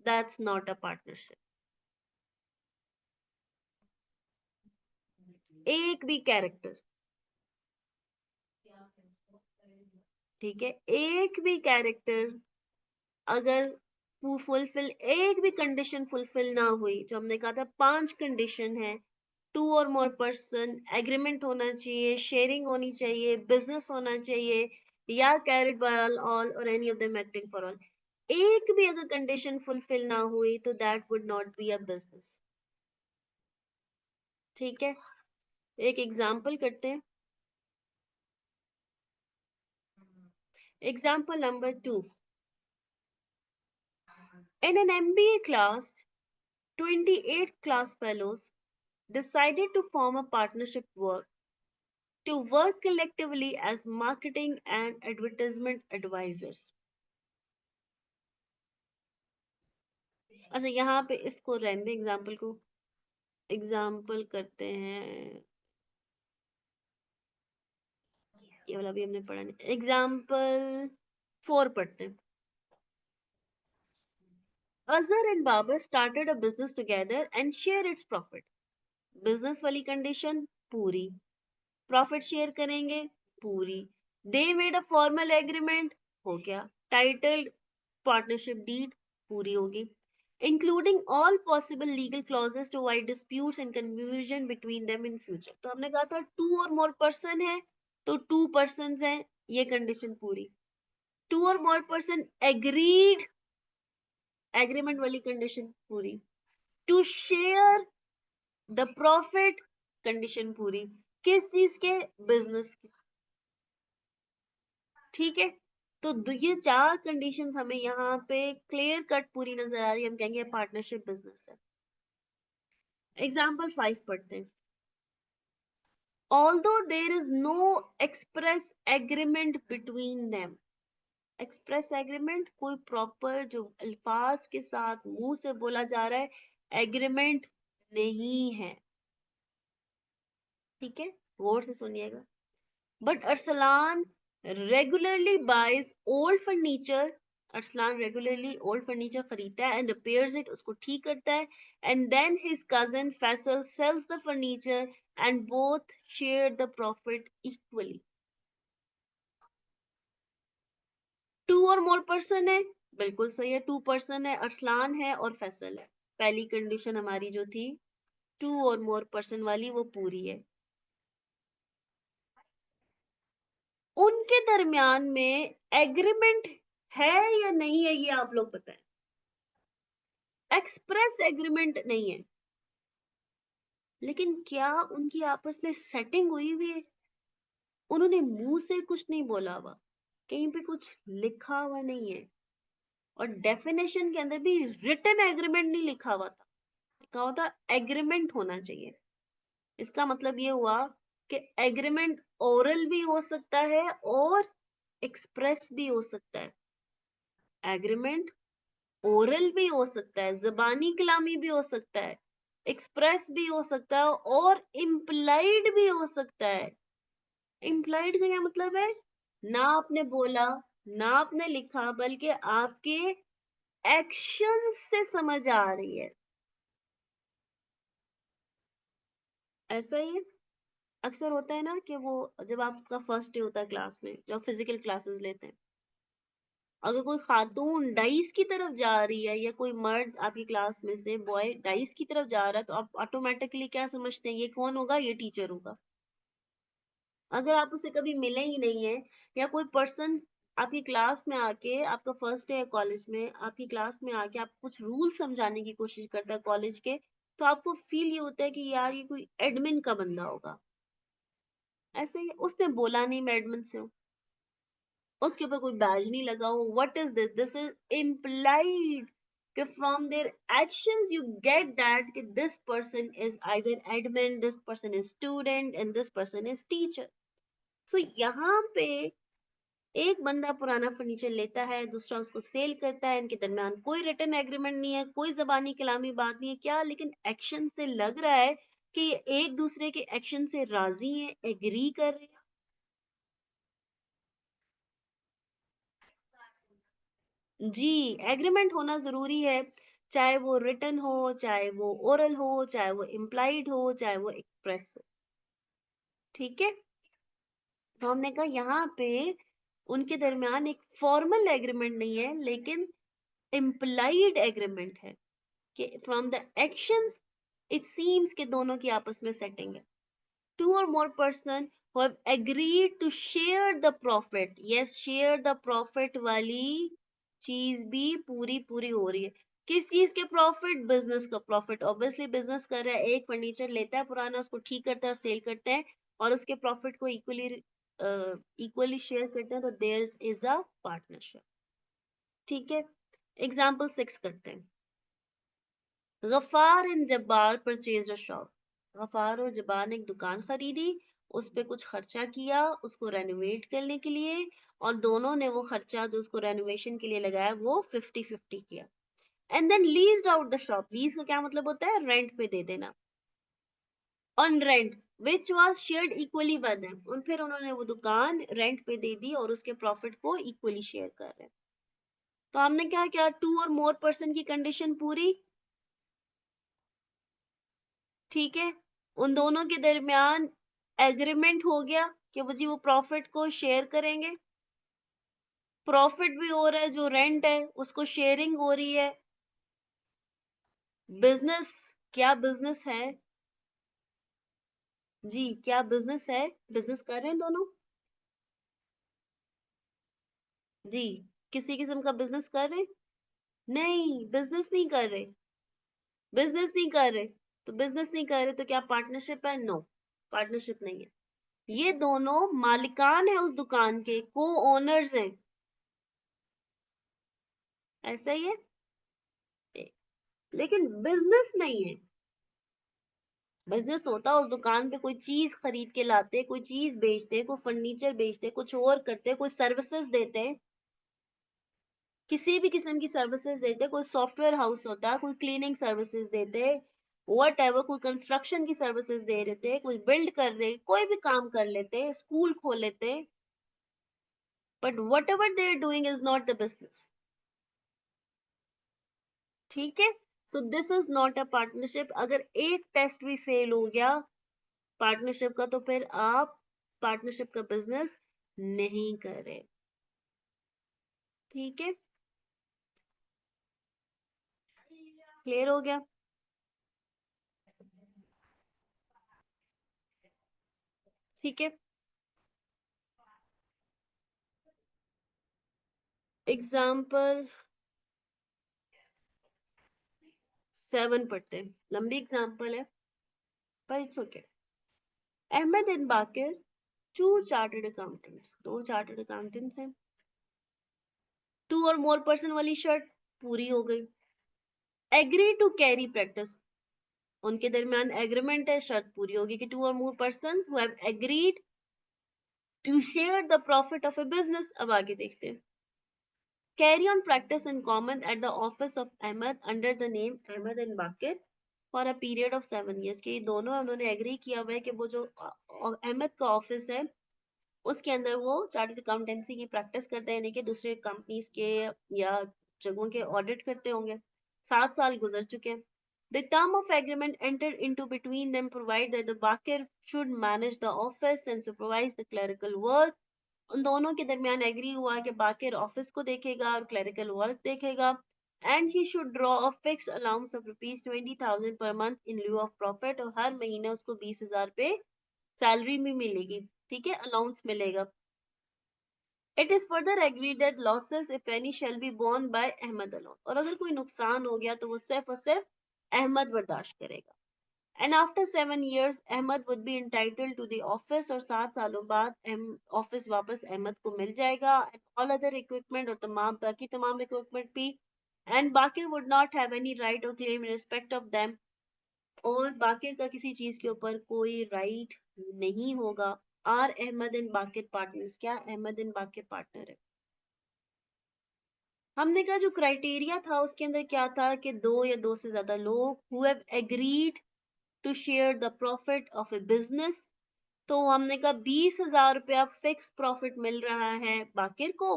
दैट्स नॉट अ पार्टनरशिप। एक भी कैरेक्टर, ठीक है, एक भी कैरेक्टर अगर फुलफिल, एक भी कंडीशन फुलफिल ना हुई, जो हमने कहा था 5 कंडीशन है, 2 और मोर पर्सन, एग्रीमेंट होना चाहिए, शेयरिंग होनी चाहिए, बिजनेस होना चाहिए, या कैरिड बाय ऑल और any of them acting for all, एक भी अगर कंडीशन फुलफिल ना हुई तो that would not be a business, ठीक है। एक एग्जाम्पल करते हैं, example number 2, in an MBA class, 28 class fellows decided to form a partnership work. to work collectively as marketing and advertisement advisors. अच्छा, यहाँ पे इसको रहने दें, एग्जाम्पल को एग्जाम्पल करते हैं, ये वाला भी हमने पढ़ा नहीं, एग्जाम्पल 4 पढ़ते हैं. Azhar and Babar started a business together and share its profit. Business वाली कंडीशन पूरी, प्रॉफिट शेयर करेंगे पूरी, they made a formal agreement हो गया, टाइटल्ड पार्टनरशिप डीड पूरी होगी, including all possible legal clauses to avoid disputes and confusion between them in future. तो हमने कहा था 2 और मोर पर्सन है, तो 2 पर्सन है, ये कंडीशन पूरी. 2 और मोर पर्सन एग्रीड, एग्रीमेंट वाली कंडीशन पूरी. To share the profit, condition पूरी. किस चीज के? बिजनेस के. ठीक है, तो ये 4 कंडीशंस हमें यहाँ पे क्लियर कट पूरी नजर आ रही है, हम कहेंगे पार्टनरशिप बिजनेस है. एग्जाम्पल 5 पढ़ते हैं. Although there is no express agreement between them. Express agreement कोई प्रॉपर जो अल्फाज के साथ मुंह से बोला जा रहा है, एग्रीमेंट नहीं है. ठीक है, गौर से सुनिएगा. But Arsalan regularly buys old furniture. Arsalan regularly old furniture खरीदता है and repairs it, उसको ठीक करता है. And then his cousin Faisal sells the furniture and both share the profit equally. 2 और more person है, बिल्कुल सही है, 2 person है, अरसलान है और फैसल है. पहली कंडीशन हमारी जो थी 2 और more person वाली वो पूरी है. उनके दरमियान में एग्रीमेंट है या नहीं है, ये आप लोग बताएं. एक्सप्रेस एग्रीमेंट नहीं है, लेकिन क्या उनकी आपस में सेटिंग हुई हुई है? उन्होंने मुंह से कुछ नहीं बोला हुआ, कहीं पे कुछ लिखा हुआ नहीं है, और डेफिनेशन के अंदर भी रिटन एग्रीमेंट नहीं लिखा हुआ था. लिखा हुआ था एग्रीमेंट होना चाहिए. इसका मतलब ये हुआ कि एग्रीमेंट ओरल भी हो सकता है और एक्सप्रेस भी हो सकता है. एग्रीमेंट ओरल भी हो सकता है, जबानी कलामी भी हो सकता है, एक्सप्रेस भी हो सकता है और इम्प्लाइड भी हो सकता है. इम्प्लाइड का क्या मतलब है? ना आपने बोला, ना आपने लिखा, बल्कि आपके एक्शन से समझ आ रही है. ऐसा ही है. अक्सर होता है ना कि वो जब आपका फर्स्ट डे होता है क्लास में, जब फिजिकल क्लासेस लेते हैं, अगर कोई खातून डाइस की तरफ जा रही है या कोई मर्द आपकी क्लास में से बॉय डाइस की तरफ जा रहा है, तो आप ऑटोमेटिकली क्या समझते हैं, ये कौन होगा? ये टीचर होगा. अगर आप उसे कभी मिले ही नहीं है, या कोई पर्सन आपकी क्लास में आके, आपका फर्स्ट डे है कॉलेज में, आपकी क्लास में आके आप कुछ रूल समझाने की कोशिश करता है कॉलेज के, तो आपको फील ये होता है कि यार ये कोई एडमिन का बंदा होगा. ऐसे ही उसने बोला नहीं मैं एडमिन से हूँ, उसके ऊपर कोई बैज नहीं लगा हो. What is this? This is implied कि from their actions you get that कि this person is either admin, this person is student and this person is teacher. So यहाँ पे एक बंदा पुराना फर्नीचर लेता है, दूसरा उसको सेल करता है, इनके दरमियान कोई रिटन एग्रीमेंट नहीं है, कोई जबानी कलामी बात नहीं है क्या, लेकिन एक्शन से लग रहा है कि ये एक दूसरे के एक्शन से राजी हैं, एग्री कर रहे हैं. जी, एग्रीमेंट होना जरूरी है, चाहे वो रिटन हो, चाहे वो ओरल हो, चाहे वो इम्प्लाइड हो, चाहे वो एक्सप्रेस हो. ठीक है, तो हमने कहा यहाँ पे उनके दरमियान एक फॉर्मल एग्रीमेंट नहीं है, लेकिन इम्प्लाइड एग्रीमेंट है कि from the actions it seems के दोनों की आपस में सेटिंग है. 2 or more person who have agreed to share the profit. Yes, share the profit वाली चीज भी पूरी पूरी हो रही है. किस चीज के प्रॉफिट? बिजनेस का प्रॉफिट. ऑब्वियसली बिजनेस कर रहा है, एक फर्नीचर लेता है पुराना, उसको ठीक करता है और सेल करते हैं, और उसके प्रॉफिट को इक्वली शेयर करते हैं, तो देयर इज अ पार्टनरशिप. ठीक है, एग्जाम्पल 6 करते हैं. Gaffar and Jabbar purchase a shop. Gaffar और जब्बार ने एक दुकान खरीदी उस पे कुछ खर्चा किया उसको रेनोवेट करने के लिए, और दोनों ने वो खर्चा जो उसको रेनोवेशन के लिए लगाया वो 50-50 किया, and then leased out the shop. Lease का क्या मतलब होता है? रेंट पे दे देना, on rent which was shared equally by them. और फिर उन्होंने वो दुकान रेंट पे दे दी और उसके प्रॉफिट को इक्वली शेयर कर रहे हैं। तो हमने क्या किया, 2 और मोर पर्सन की कंडीशन पूरी, ठीक है, उन दोनों के दरमियान एग्रीमेंट हो गया कि वो जी वो प्रॉफिट को शेयर करेंगे, प्रॉफिट भी हो रहा है, जो रेंट है उसको शेयरिंग हो रही है। बिजनेस, क्या बिजनेस है जी, क्या बिजनेस है? बिजनेस कर रहे हैं दोनों जी, किसी किस्म का बिजनेस कर रहे हैं? नहीं, बिजनेस नहीं कर रहे, बिजनेस नहीं कर रहे। तो बिजनेस नहीं कर रहे तो क्या पार्टनरशिप है? नो, पार्टनरशिप नहीं है। ये दोनों मालिकान है उस दुकान के, को ओनर्स हैं, ऐसा ही है, लेकिन बिजनेस नहीं है। बिजनेस होता उस दुकान पे कोई चीज खरीद के लाते, कोई चीज बेचते, कोई फर्नीचर बेचते, कुछ और करते, कोई सर्विसेज देते, किसी भी किस्म की सर्विसेज देते, कोई सॉफ्टवेयर हाउस होता, कोई क्लीनिंग सर्विसेज देते, वट एवर, कोई कंस्ट्रक्शन की सर्विसेज दे रहे थे, कोई बिल्ड कर रहे, कोई भी काम कर लेते, स्कूल खोल लेते, but whatever they are doing is not the business, ठीक है। So this is not a partnership. अगर एक टेस्ट भी फेल हो गया पार्टनरशिप का, तो फिर आप पार्टनरशिप का बिजनेस नहीं कर रहे, ठीक है, क्लियर हो गया? ठीक है, एग्जाम्पल 7 पढ़ते हैं, लंबी एग्जाम्पल है पर it's okay. Ahmed and Baqir, two chartered accountants, दो चार्टर्ड अकाउंटेंट्स हैं, 2 और मोर पर्सन वाली शर्त पूरी हो गई। एग्री टू कैरी प्रैक्टिस, उनके दरमियान एग्रीमेंट है, शर्त पूरी होगी कि 2 और more person who have agreed to share the profit of a business। अब आगे देखते हैं। Carry on practice in common at the office of Ahmed under the name Ahmed and Bakir for a period of 7 years। कि दोनों उन्होंने agree किया हुआ है कि वो जो अहमद का ऑफिस है उसके अंदर वो चार्टर्ड अकाउंटेंसी की प्रैक्टिस करते हैं, यानी कि दूसरे कंपनीज के या जगहों के ऑडिट करते होंगे। 7 साल गुजर चुके हैं। The term of agreement entered into between them provide that the Bakir should manage the office and supervise the clerical work। उन दोनों के दरमियान एग्री हुआ कि बाकिर ऑफिस को देखेगा और क्लरिकल वर्क देखेगा, and he should draw a fix allowance of ₹20,000 per month in लिeu of profit. और हर महीने उसको 20,000 पे सैलरी भी मिलेगी, ठीक है, अलाउंस मिलेगा। It is further agreed that losses if any shall be borne by Ahmed alone. और अगर कोई नुकसान हो गया तो वो सिर्फ और सिर्फ अहमद बर्दाश्त करेगा। And after 7 years, Ahmed would be entitled to the office। और 7 सालों बाद ऑफिस वापस अहमद को मिल जाएगा, and all other equipment, और तमाम बाकी तमाम equipment भी। And Baqir would not have any right or claim in respect of them। और बाकिर का किसी चीज के ऊपर कोई राइट नहीं होगा। Are Ahmed and Baqir partners, क्या अहमद एंड बाकिर पार्टनर है? हमने कहा जो क्राइटेरिया था उसके अंदर क्या था कि दो या दो से ज्यादा लोग who have agreed to share the profit of a business। तो हमने कहा 20,000 रुपया फिक्स प्रॉफिट मिल रहा है बाकिर को,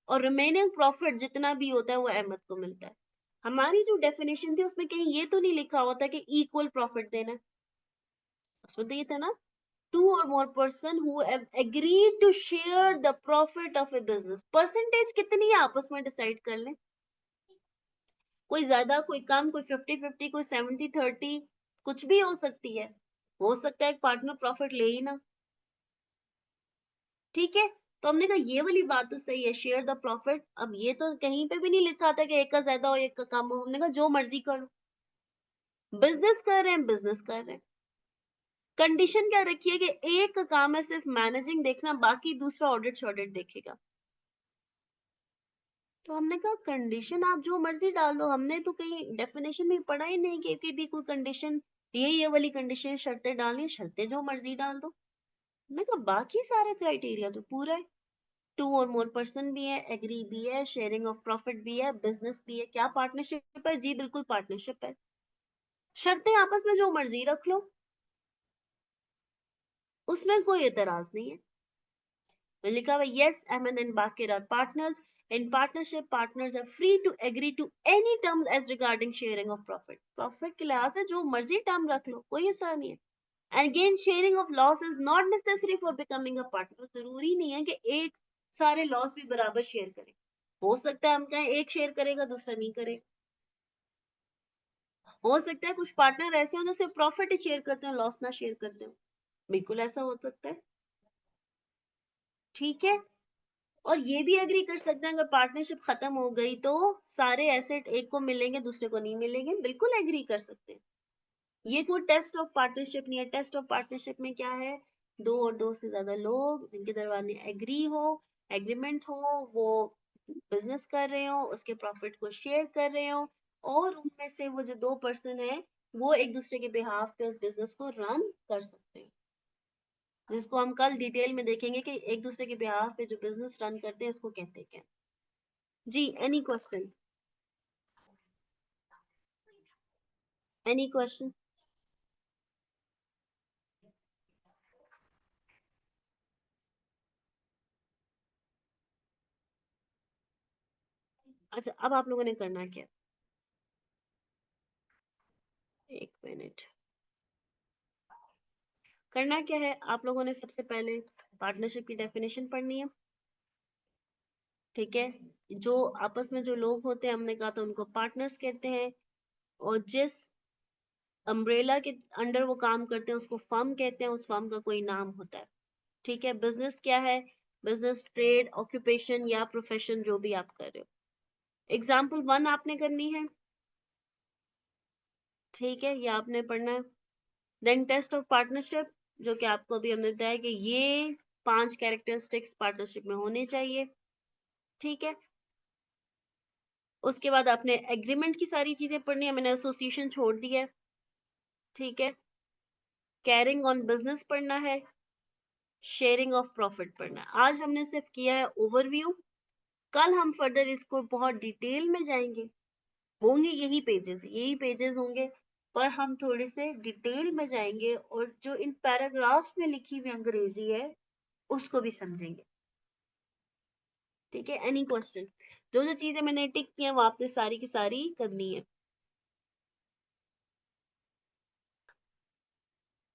और रिमेनिंग प्रॉफिट जितना भी होता है वो अहमद को मिलता है। हमारी जो डेफिनेशन थी उसमें कहीं ये तो नहीं लिखा हुआ था कि इक्वल प्रॉफिट देना है, उसमें तो ये था ना 2 or more person who have agreed to share the profit of a business। Percentage कितनी है आपस में डिसाइड कर लें, कोई ज्यादा कोई कम, कोई 50-50, कोई 70-30, कुछ भी हो सकती है, हो सकता है एक पार्टनर प्रॉफिट ले ही ना, ठीक है। तो हमने कहा ये वाली बात तो सही है, शेयर द प्रॉफिट। अब ये तो कहीं पे भी नहीं लिखा था कि एक का ज्यादा हो एक का कम हो, हमने कहा जो मर्जी करो, बिजनेस कर रहे हैं, बिजनेस कर रहे हैं। कंडीशन क्या रखी है कि एक का काम है सिर्फ मैनेजिंग देखना, बाकी दूसरा ऑडिट शॉडिट देखेगा। तो हमने कहा कंडीशन आप जो मर्जी डाल लो, हमने तो कहीं डेफिनेशन में पढ़ा ही नहीं कि भी कोई कंडीशन ये वाली कंडीशन शर्तें डालनी, शर्तें जो मर्जी डाल दो। मैं कहा बाकी सारा क्राइटेरिया तो पूरा है, 2 और मोर पर्सन भी है, एग्री भी है, शेयरिंग ऑफ प्रॉफिट भी है, बिजनेस भी है, क्या पार्टनरशिप है? जी बिल्कुल पार्टनरशिप है, शर्तें आपस में जो मर्जी रख लो, उसमें कोई एतराज नहीं है। मैंने लिखा हुआ yes, Ahmed and Baqir are partners, in partnership partners are free to agree to any terms as regarding sharing of profit, profit के लिहाज से जो मर्जी टर्म रख लो, कोई ऐसा नहीं है। And again sharing of loss is not necessary for becoming a partner, जरूरी नहीं है कि एक सारे लॉस भी बराबर शेयर करें, हो सकता है हम कहें एक शेयर करेगा दूसरा नहीं करेगा, हो सकता है कुछ पार्टनर ऐसे हो जो सिर्फ प्रॉफिट ही शेयर करते हैं, लॉस ना शेयर करते हो, बिल्कुल ऐसा हो सकता है, ठीक है। और ये भी एग्री कर सकते हैं अगर पार्टनरशिप खत्म हो गई तो सारे एसेट एक को मिलेंगे दूसरे को नहीं मिलेंगे, बिल्कुल एग्री कर सकते हैं। ये कोई टेस्ट ऑफ पार्टनरशिप नहीं है, टेस्ट ऑफ पार्टनरशिप में क्या है, दो और दो से ज्यादा लोग जिनके दरमियान एग्री हो, एग्रीमेंट हो, वो बिजनेस कर रहे हो, उसके प्रॉफिट को शेयर कर रहे हो, और उनमें से वो जो 2 पर्सन है वो एक दूसरे के बिहाफ पे उस बिजनेस को रन कर सकते हैं, जिसको हम कल डिटेल में देखेंगे कि एक दूसरे के बिहाफ पे जो बिजनेस रन करते हैं इसको कहते हैं क्या। जी, एनी क्वेश्चन, एनी क्वेश्चन? अच्छा, अब आप लोगों ने करना क्या, एक मिनट, करना क्या है, आप लोगों ने सबसे पहले पार्टनरशिप की डेफिनेशन पढ़नी है, ठीक है। जो आपस में जो लोग होते हैं हमने कहा था उनको पार्टनर्स कहते हैं, और जिस अम्ब्रेला के अंडर वो काम करते हैं उसको फर्म कहते हैं, उस फर्म का कोई नाम होता है, ठीक है। बिजनेस क्या है, बिजनेस ट्रेड ऑक्यूपेशन या प्रोफेशन जो भी आप कर रहे हो। एग्जाम्पल 1 आपने करनी है, ठीक है, ये आपने पढ़ना है। देन टेस्ट ऑफ पार्टनरशिप, जो कि आपको अभी हमने बताया कि ये 5 कैरेक्टरिस्टिक्स पार्टनरशिप में होने चाहिए, ठीक है। उसके बाद आपने एग्रीमेंट की सारी चीजें पढ़नी है, मैंने एसोसिएशन छोड़ दिया है, ठीक है। कैरिंग ऑन बिजनेस पढ़ना है, शेयरिंग ऑफ प्रॉफिट पढ़ना है। आज हमने सिर्फ किया है ओवरव्यू, कल हम फर्दर इसको बहुत डिटेल में जाएंगे, होंगे यही पेजेस होंगे, पर हम थोड़े से डिटेल में जाएंगे और जो इन पैराग्राफ में लिखी हुई अंग्रेजी है उसको भी समझेंगे, ठीक है। Any question? जो जो चीजें मैंने टिक की है वो आपने सारी की सारी करनी है।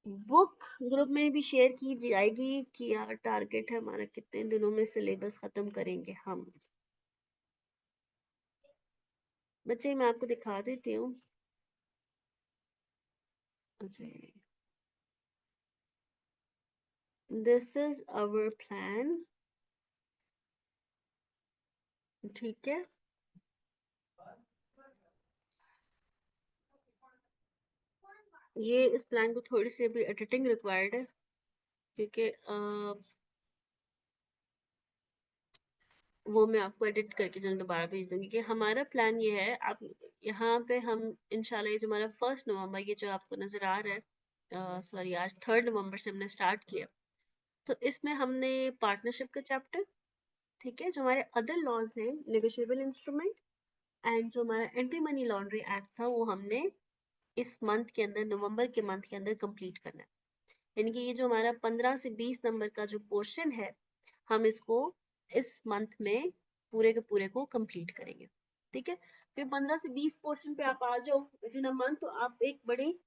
बुक ग्रुप में भी शेयर की जाएगी कि यार टारगेट है हमारा कितने दिनों में सिलेबस खत्म करेंगे हम। बच्चे मैं आपको दिखा देती हूँ, अच्छा, दिस इज आवर प्लान, ठीक है। ये इस प्लान को थोड़ी सी अभी एडिटिंग रिक्वायर्ड है, क्योंकि वो मैं आपको एडिट करके चलो दोबारा भेज दूंगी कि हमारा प्लान ये है। आप यहाँ पे हम इंशाल्लाह ये जो हमारा 1 नवंबर ये जो आपको नजर आ रहा है, सॉरी आज 3 नवंबर से हमने स्टार्ट किया, तो इसमें हमने पार्टनरशिप का चैप्टर, ठीक है, जो हमारे अदर लॉज हैं, नेगोशिएबल इंस्ट्रूमेंट, एंड जो हमारा एंटी मनी लॉन्ड्री एक्ट था वो हमने इस मंथ के अंदर, नवंबर के मंथ के अंदर कंप्लीट करना है। यानी कि ये जो हमारा 15 से 20 नंबर का जो पोर्शन है हम इसको इस मंथ में पूरे के पूरे को कंप्लीट करेंगे, ठीक है। फिर 15 से 20 पोर्शन पे आप आ जाओ विद इन अ मंथ, तो आप एक बड़ी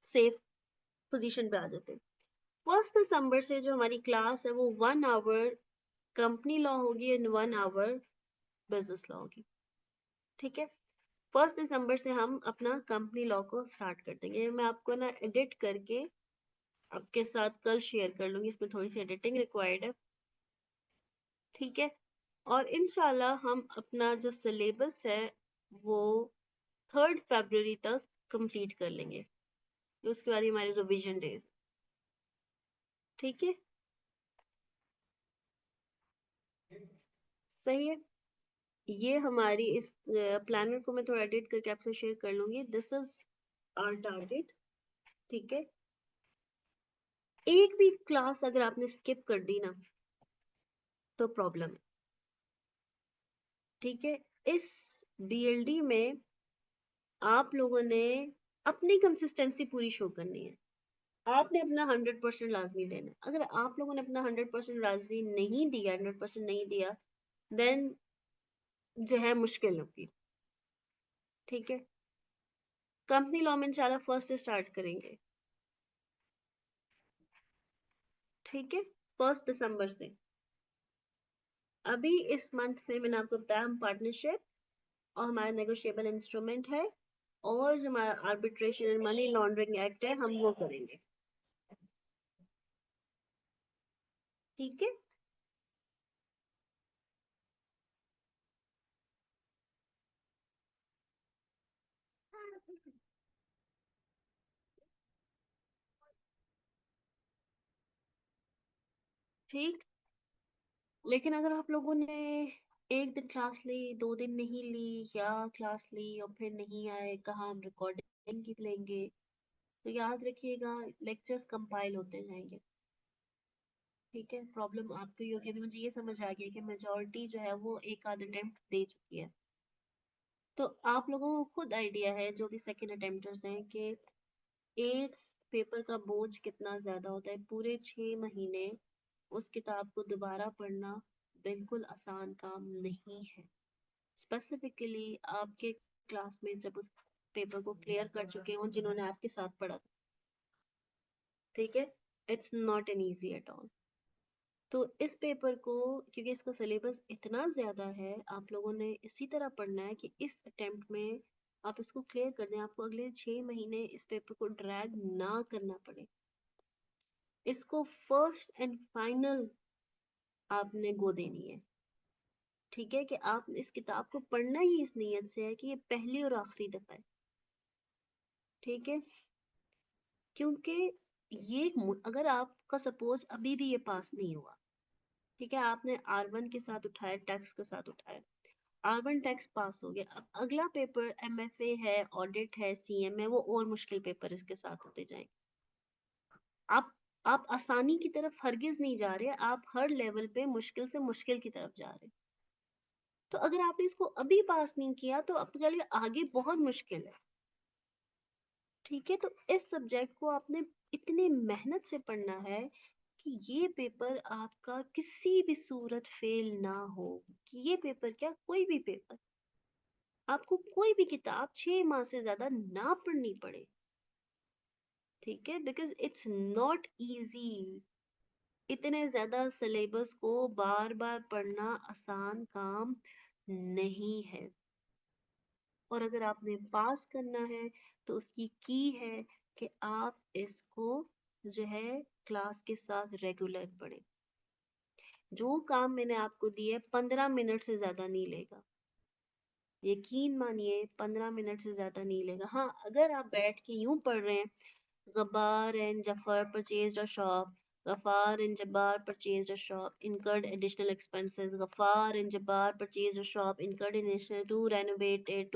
सेफ पोजीशन पे आ जाते हैं। 1 दिसंबर से जो हमारी क्लास है वो 1 आवर कंपनी लॉ होगी एंड 1 आवर बिजनेस लॉ होगी, ठीक है। 1 दिसंबर से हम अपना कंपनी लॉ को स्टार्ट कर देंगे। मैं आपको ना एडिट करके आपके साथ कल शेयर कर लूंगी, इसमें थोड़ी सी एडिटिंग रिक्वायर्ड है, ठीक है। और इंशाल्लाह हम अपना जो सिलेबस है वो 3 फरवरी तक कंप्लीट कर लेंगे, उसके बाद ही हमारे रिवीजन डेज, ठीक है, सही है। ये हमारी इस प्लानर को मैं थोड़ा एडिट करके आपसे शेयर कर लूंगी, दिस इज आवर टारगेट, ठीक है। एक भी क्लास अगर आपने स्किप कर दी ना तो प्रॉब्लम है। ठीक है, इस बीएलडी में आप लोगों ने अपनी कंसिस्टेंसी पूरी शो करनी है। आपने अपना 100% लाजमी देना है। अगर आप लोगों ने अपना 100% लाजमी नहीं दिया, 100% नहीं दिया, देन जो है मुश्किल होगी। ठीक है, कंपनी लॉ में इंशाल्लाह फर्स्ट से स्टार्ट करेंगे। ठीक है, 1 दिसंबर से। अभी इस मंथ में मैंने आपको बताया हम पार्टनरशिप और हमारा नेगोशिएबल इंस्ट्रूमेंट है, और जो हमारा arbitration and money laundering act है हम वो करेंगे। ठीक है, ठीक। लेकिन अगर आप लोगों ने एक दिन क्लास ली, 2 दिन नहीं ली, या क्लास ली और फिर नहीं आए, कहा हम रिकॉर्डिंग की लेंगे, तो याद रखिएगा लेक्चर्स कंपाइल होते जाएंगे। ठीक है, प्रॉब्लम आपको ही होगी। अभी मुझे ये समझ आ गया कि मेजोरिटी जो है वो एक आध अटेम्प्ट दे चुकी है, तो आप लोगों को खुद आइडिया है जो भी सेकंड अटेम्प्टर्स हैं कि एक पेपर का बोझ कितना ज्यादा होता है। पूरे 6 महीने उस किताब को दोबारा पढ़ना बिल्कुल आसान काम नहीं है। स्पेसिफिकली आपके क्लासमेट जब उस पेपर को क्लियर कर चुके हों जिन्होंने आपके साथ पढ़ा। ठीक है, it's not an easy at all. तो इस पेपर को, क्योंकि इसका सिलेबस इतना ज्यादा है, आप लोगों ने इसी तरह पढ़ना है कि इस अटेम्प्ट में आप इसको क्लियर कर दें, आपको अगले 6 महीने इस पेपर को ड्रैग ना करना पड़े। इसको फर्स्ट एंड फाइनल आपने गो देनी है। ठीक है, कि आप इस किताब को पढ़ना ही इस नीयत से है कि ये पहली और आखिरी दफा है। ठीक है, क्योंकि ये अगर आपका सपोज अभी भी ये पास नहीं हुआ, ठीक है, आपने R1 के साथ उठाया, टैक्स के साथ उठाया, R1 टैक्स पास हो गया, अब अगला पेपर MFA है, ऑडिट है, CM है, वो और मुश्किल पेपर इसके साथ होते जाएंगे। आप आप आसानी की तरफ हरगिज नहीं जा रहे, आप हर लेवल पे मुश्किल से मुश्किल की तरफ जा रहे। तो अगर आपने इसको अभी पास नहीं किया तो आपके लिए आगे बहुत मुश्किल है। ठीक है, तो इस सब्जेक्ट को आपने इतनी मेहनत से पढ़ना है कि ये पेपर आपका किसी भी सूरत फेल ना हो। कि ये पेपर क्या, कोई भी पेपर, आपको कोई भी किताब 6 माह से ज्यादा ना पढ़नी पड़े। ठीक है, बिकॉज इट्स नॉट इजी। इतने ज्यादा सिलेबस को बार बार पढ़ना आसान काम नहीं है। और अगर आपने पास करना है तो उसकी की है कि आप इसको जो है क्लास के साथ रेगुलर पढ़ें। जो काम मैंने आपको दिया है 15 मिनट से ज्यादा नहीं लेगा, यकीन मानिए 15 मिनट से ज्यादा नहीं लेगा। हाँ, अगर आप बैठ के यूं पढ़ रहे हैं, Gabbar and Jafar purchased a shop, Gaffar and Jabbar purchased a shop, incurred additional expenses, ghaffar and jabbar purchased a shop, incurred additional to renovated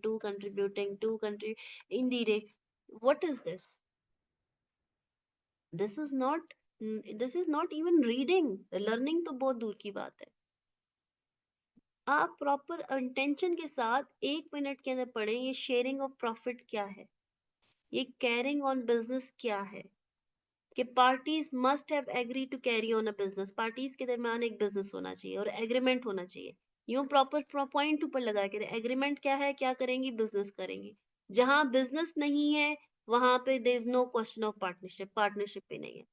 to contributing to country indirect. What is this? this is not this is not even reading, learning तो बहुत दूर की बात है। आप proper intention के साथ 1 minute के अंदर पढ़ें ये शेयरिंग ऑफ प्रॉफिट क्या है, ये कैरिंग ऑन बिजनेस क्या है, कि parties must have agree to carry on a business, parties के दरमियान एक बिजनेस होना चाहिए और एग्रीमेंट होना चाहिए। यूं प्रॉपर पॉइंट ऊपर लगा के एग्रीमेंट क्या है, क्या करेंगी, बिजनेस करेंगी। जहां बिजनेस नहीं है वहां पे there is no question of partnership, partnership पे नहीं है।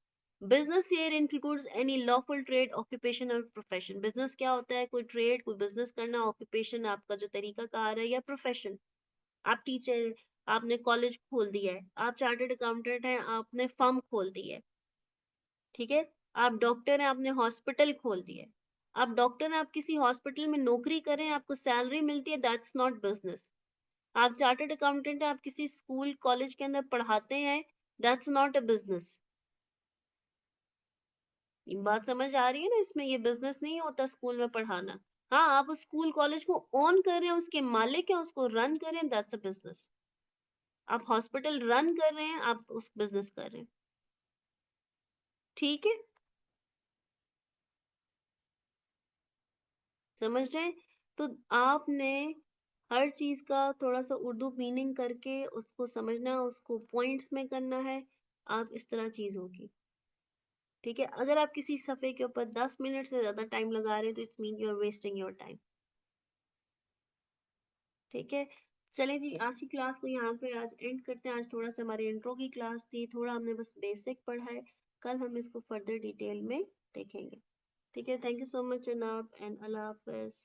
Business here includes any lawful trade, occupation और प्रोफेशन। बिजनेस क्या होता है, कोई ट्रेड, कोई बिजनेस करना, ऑक्यूपेशन आपका जो तरीका कार है, या प्रोफेशन, आप टीचर, आपने कॉलेज खोल दिया है, आप चार्टर्ड अकाउंटेंट हैं, आपने फर्म खोल दी है। ठीक है, आप डॉक्टर हैं, आपने हॉस्पिटल खोल दिया है। आप डॉक्टर हैं, आप किसी हॉस्पिटल में नौकरी करें, आपको सैलरी मिलती है, दैट्स नॉट बिजनेस। आप चार्टर्ड अकाउंटेंट हैं, आप किसी स्कूल कॉलेज के अंदर पढ़ाते हैं, दैट्स नॉट अ बिजनेस। ये बात समझ आ रही है ना, इसमें ये बिजनेस नहीं होता स्कूल में पढ़ाना। हाँ, आप उस स्कूल कॉलेज को ओन कर रहे हैं, उसके मालिक हैं, उसको रन कर रहे हैं, दैट्स अ बिजनेस। आप हॉस्पिटल रन कर रहे हैं, आप उस बिजनेस कर रहे हैं। ठीक है? समझ रहे हैं? तो आपने हर चीज़ का थोड़ा-सा उर्दू मीनिंग करके उसको समझना, उसको पॉइंट्स में करना है, आप इस तरह चीज़ होगी। ठीक है? अगर आप किसी सफ़े के ऊपर 10 मिनट से ज़्यादा टाइम लगा रहे हैं, तो it's mean you are wasting your time. ठीक है? चलें जी, आज की क्लास को यहाँ पे आज एंड करते हैं। आज थोड़ा-सा हमारी इंट्रो की क्लास थी, थोड़ा हमने बस बेसिक पढ़ा है। कल हम इसको फर्दर डिटेल में देखेंगे। ठीक है? थैंक यू सो मच जनाब एंड अल्लाह हाफ़िज़।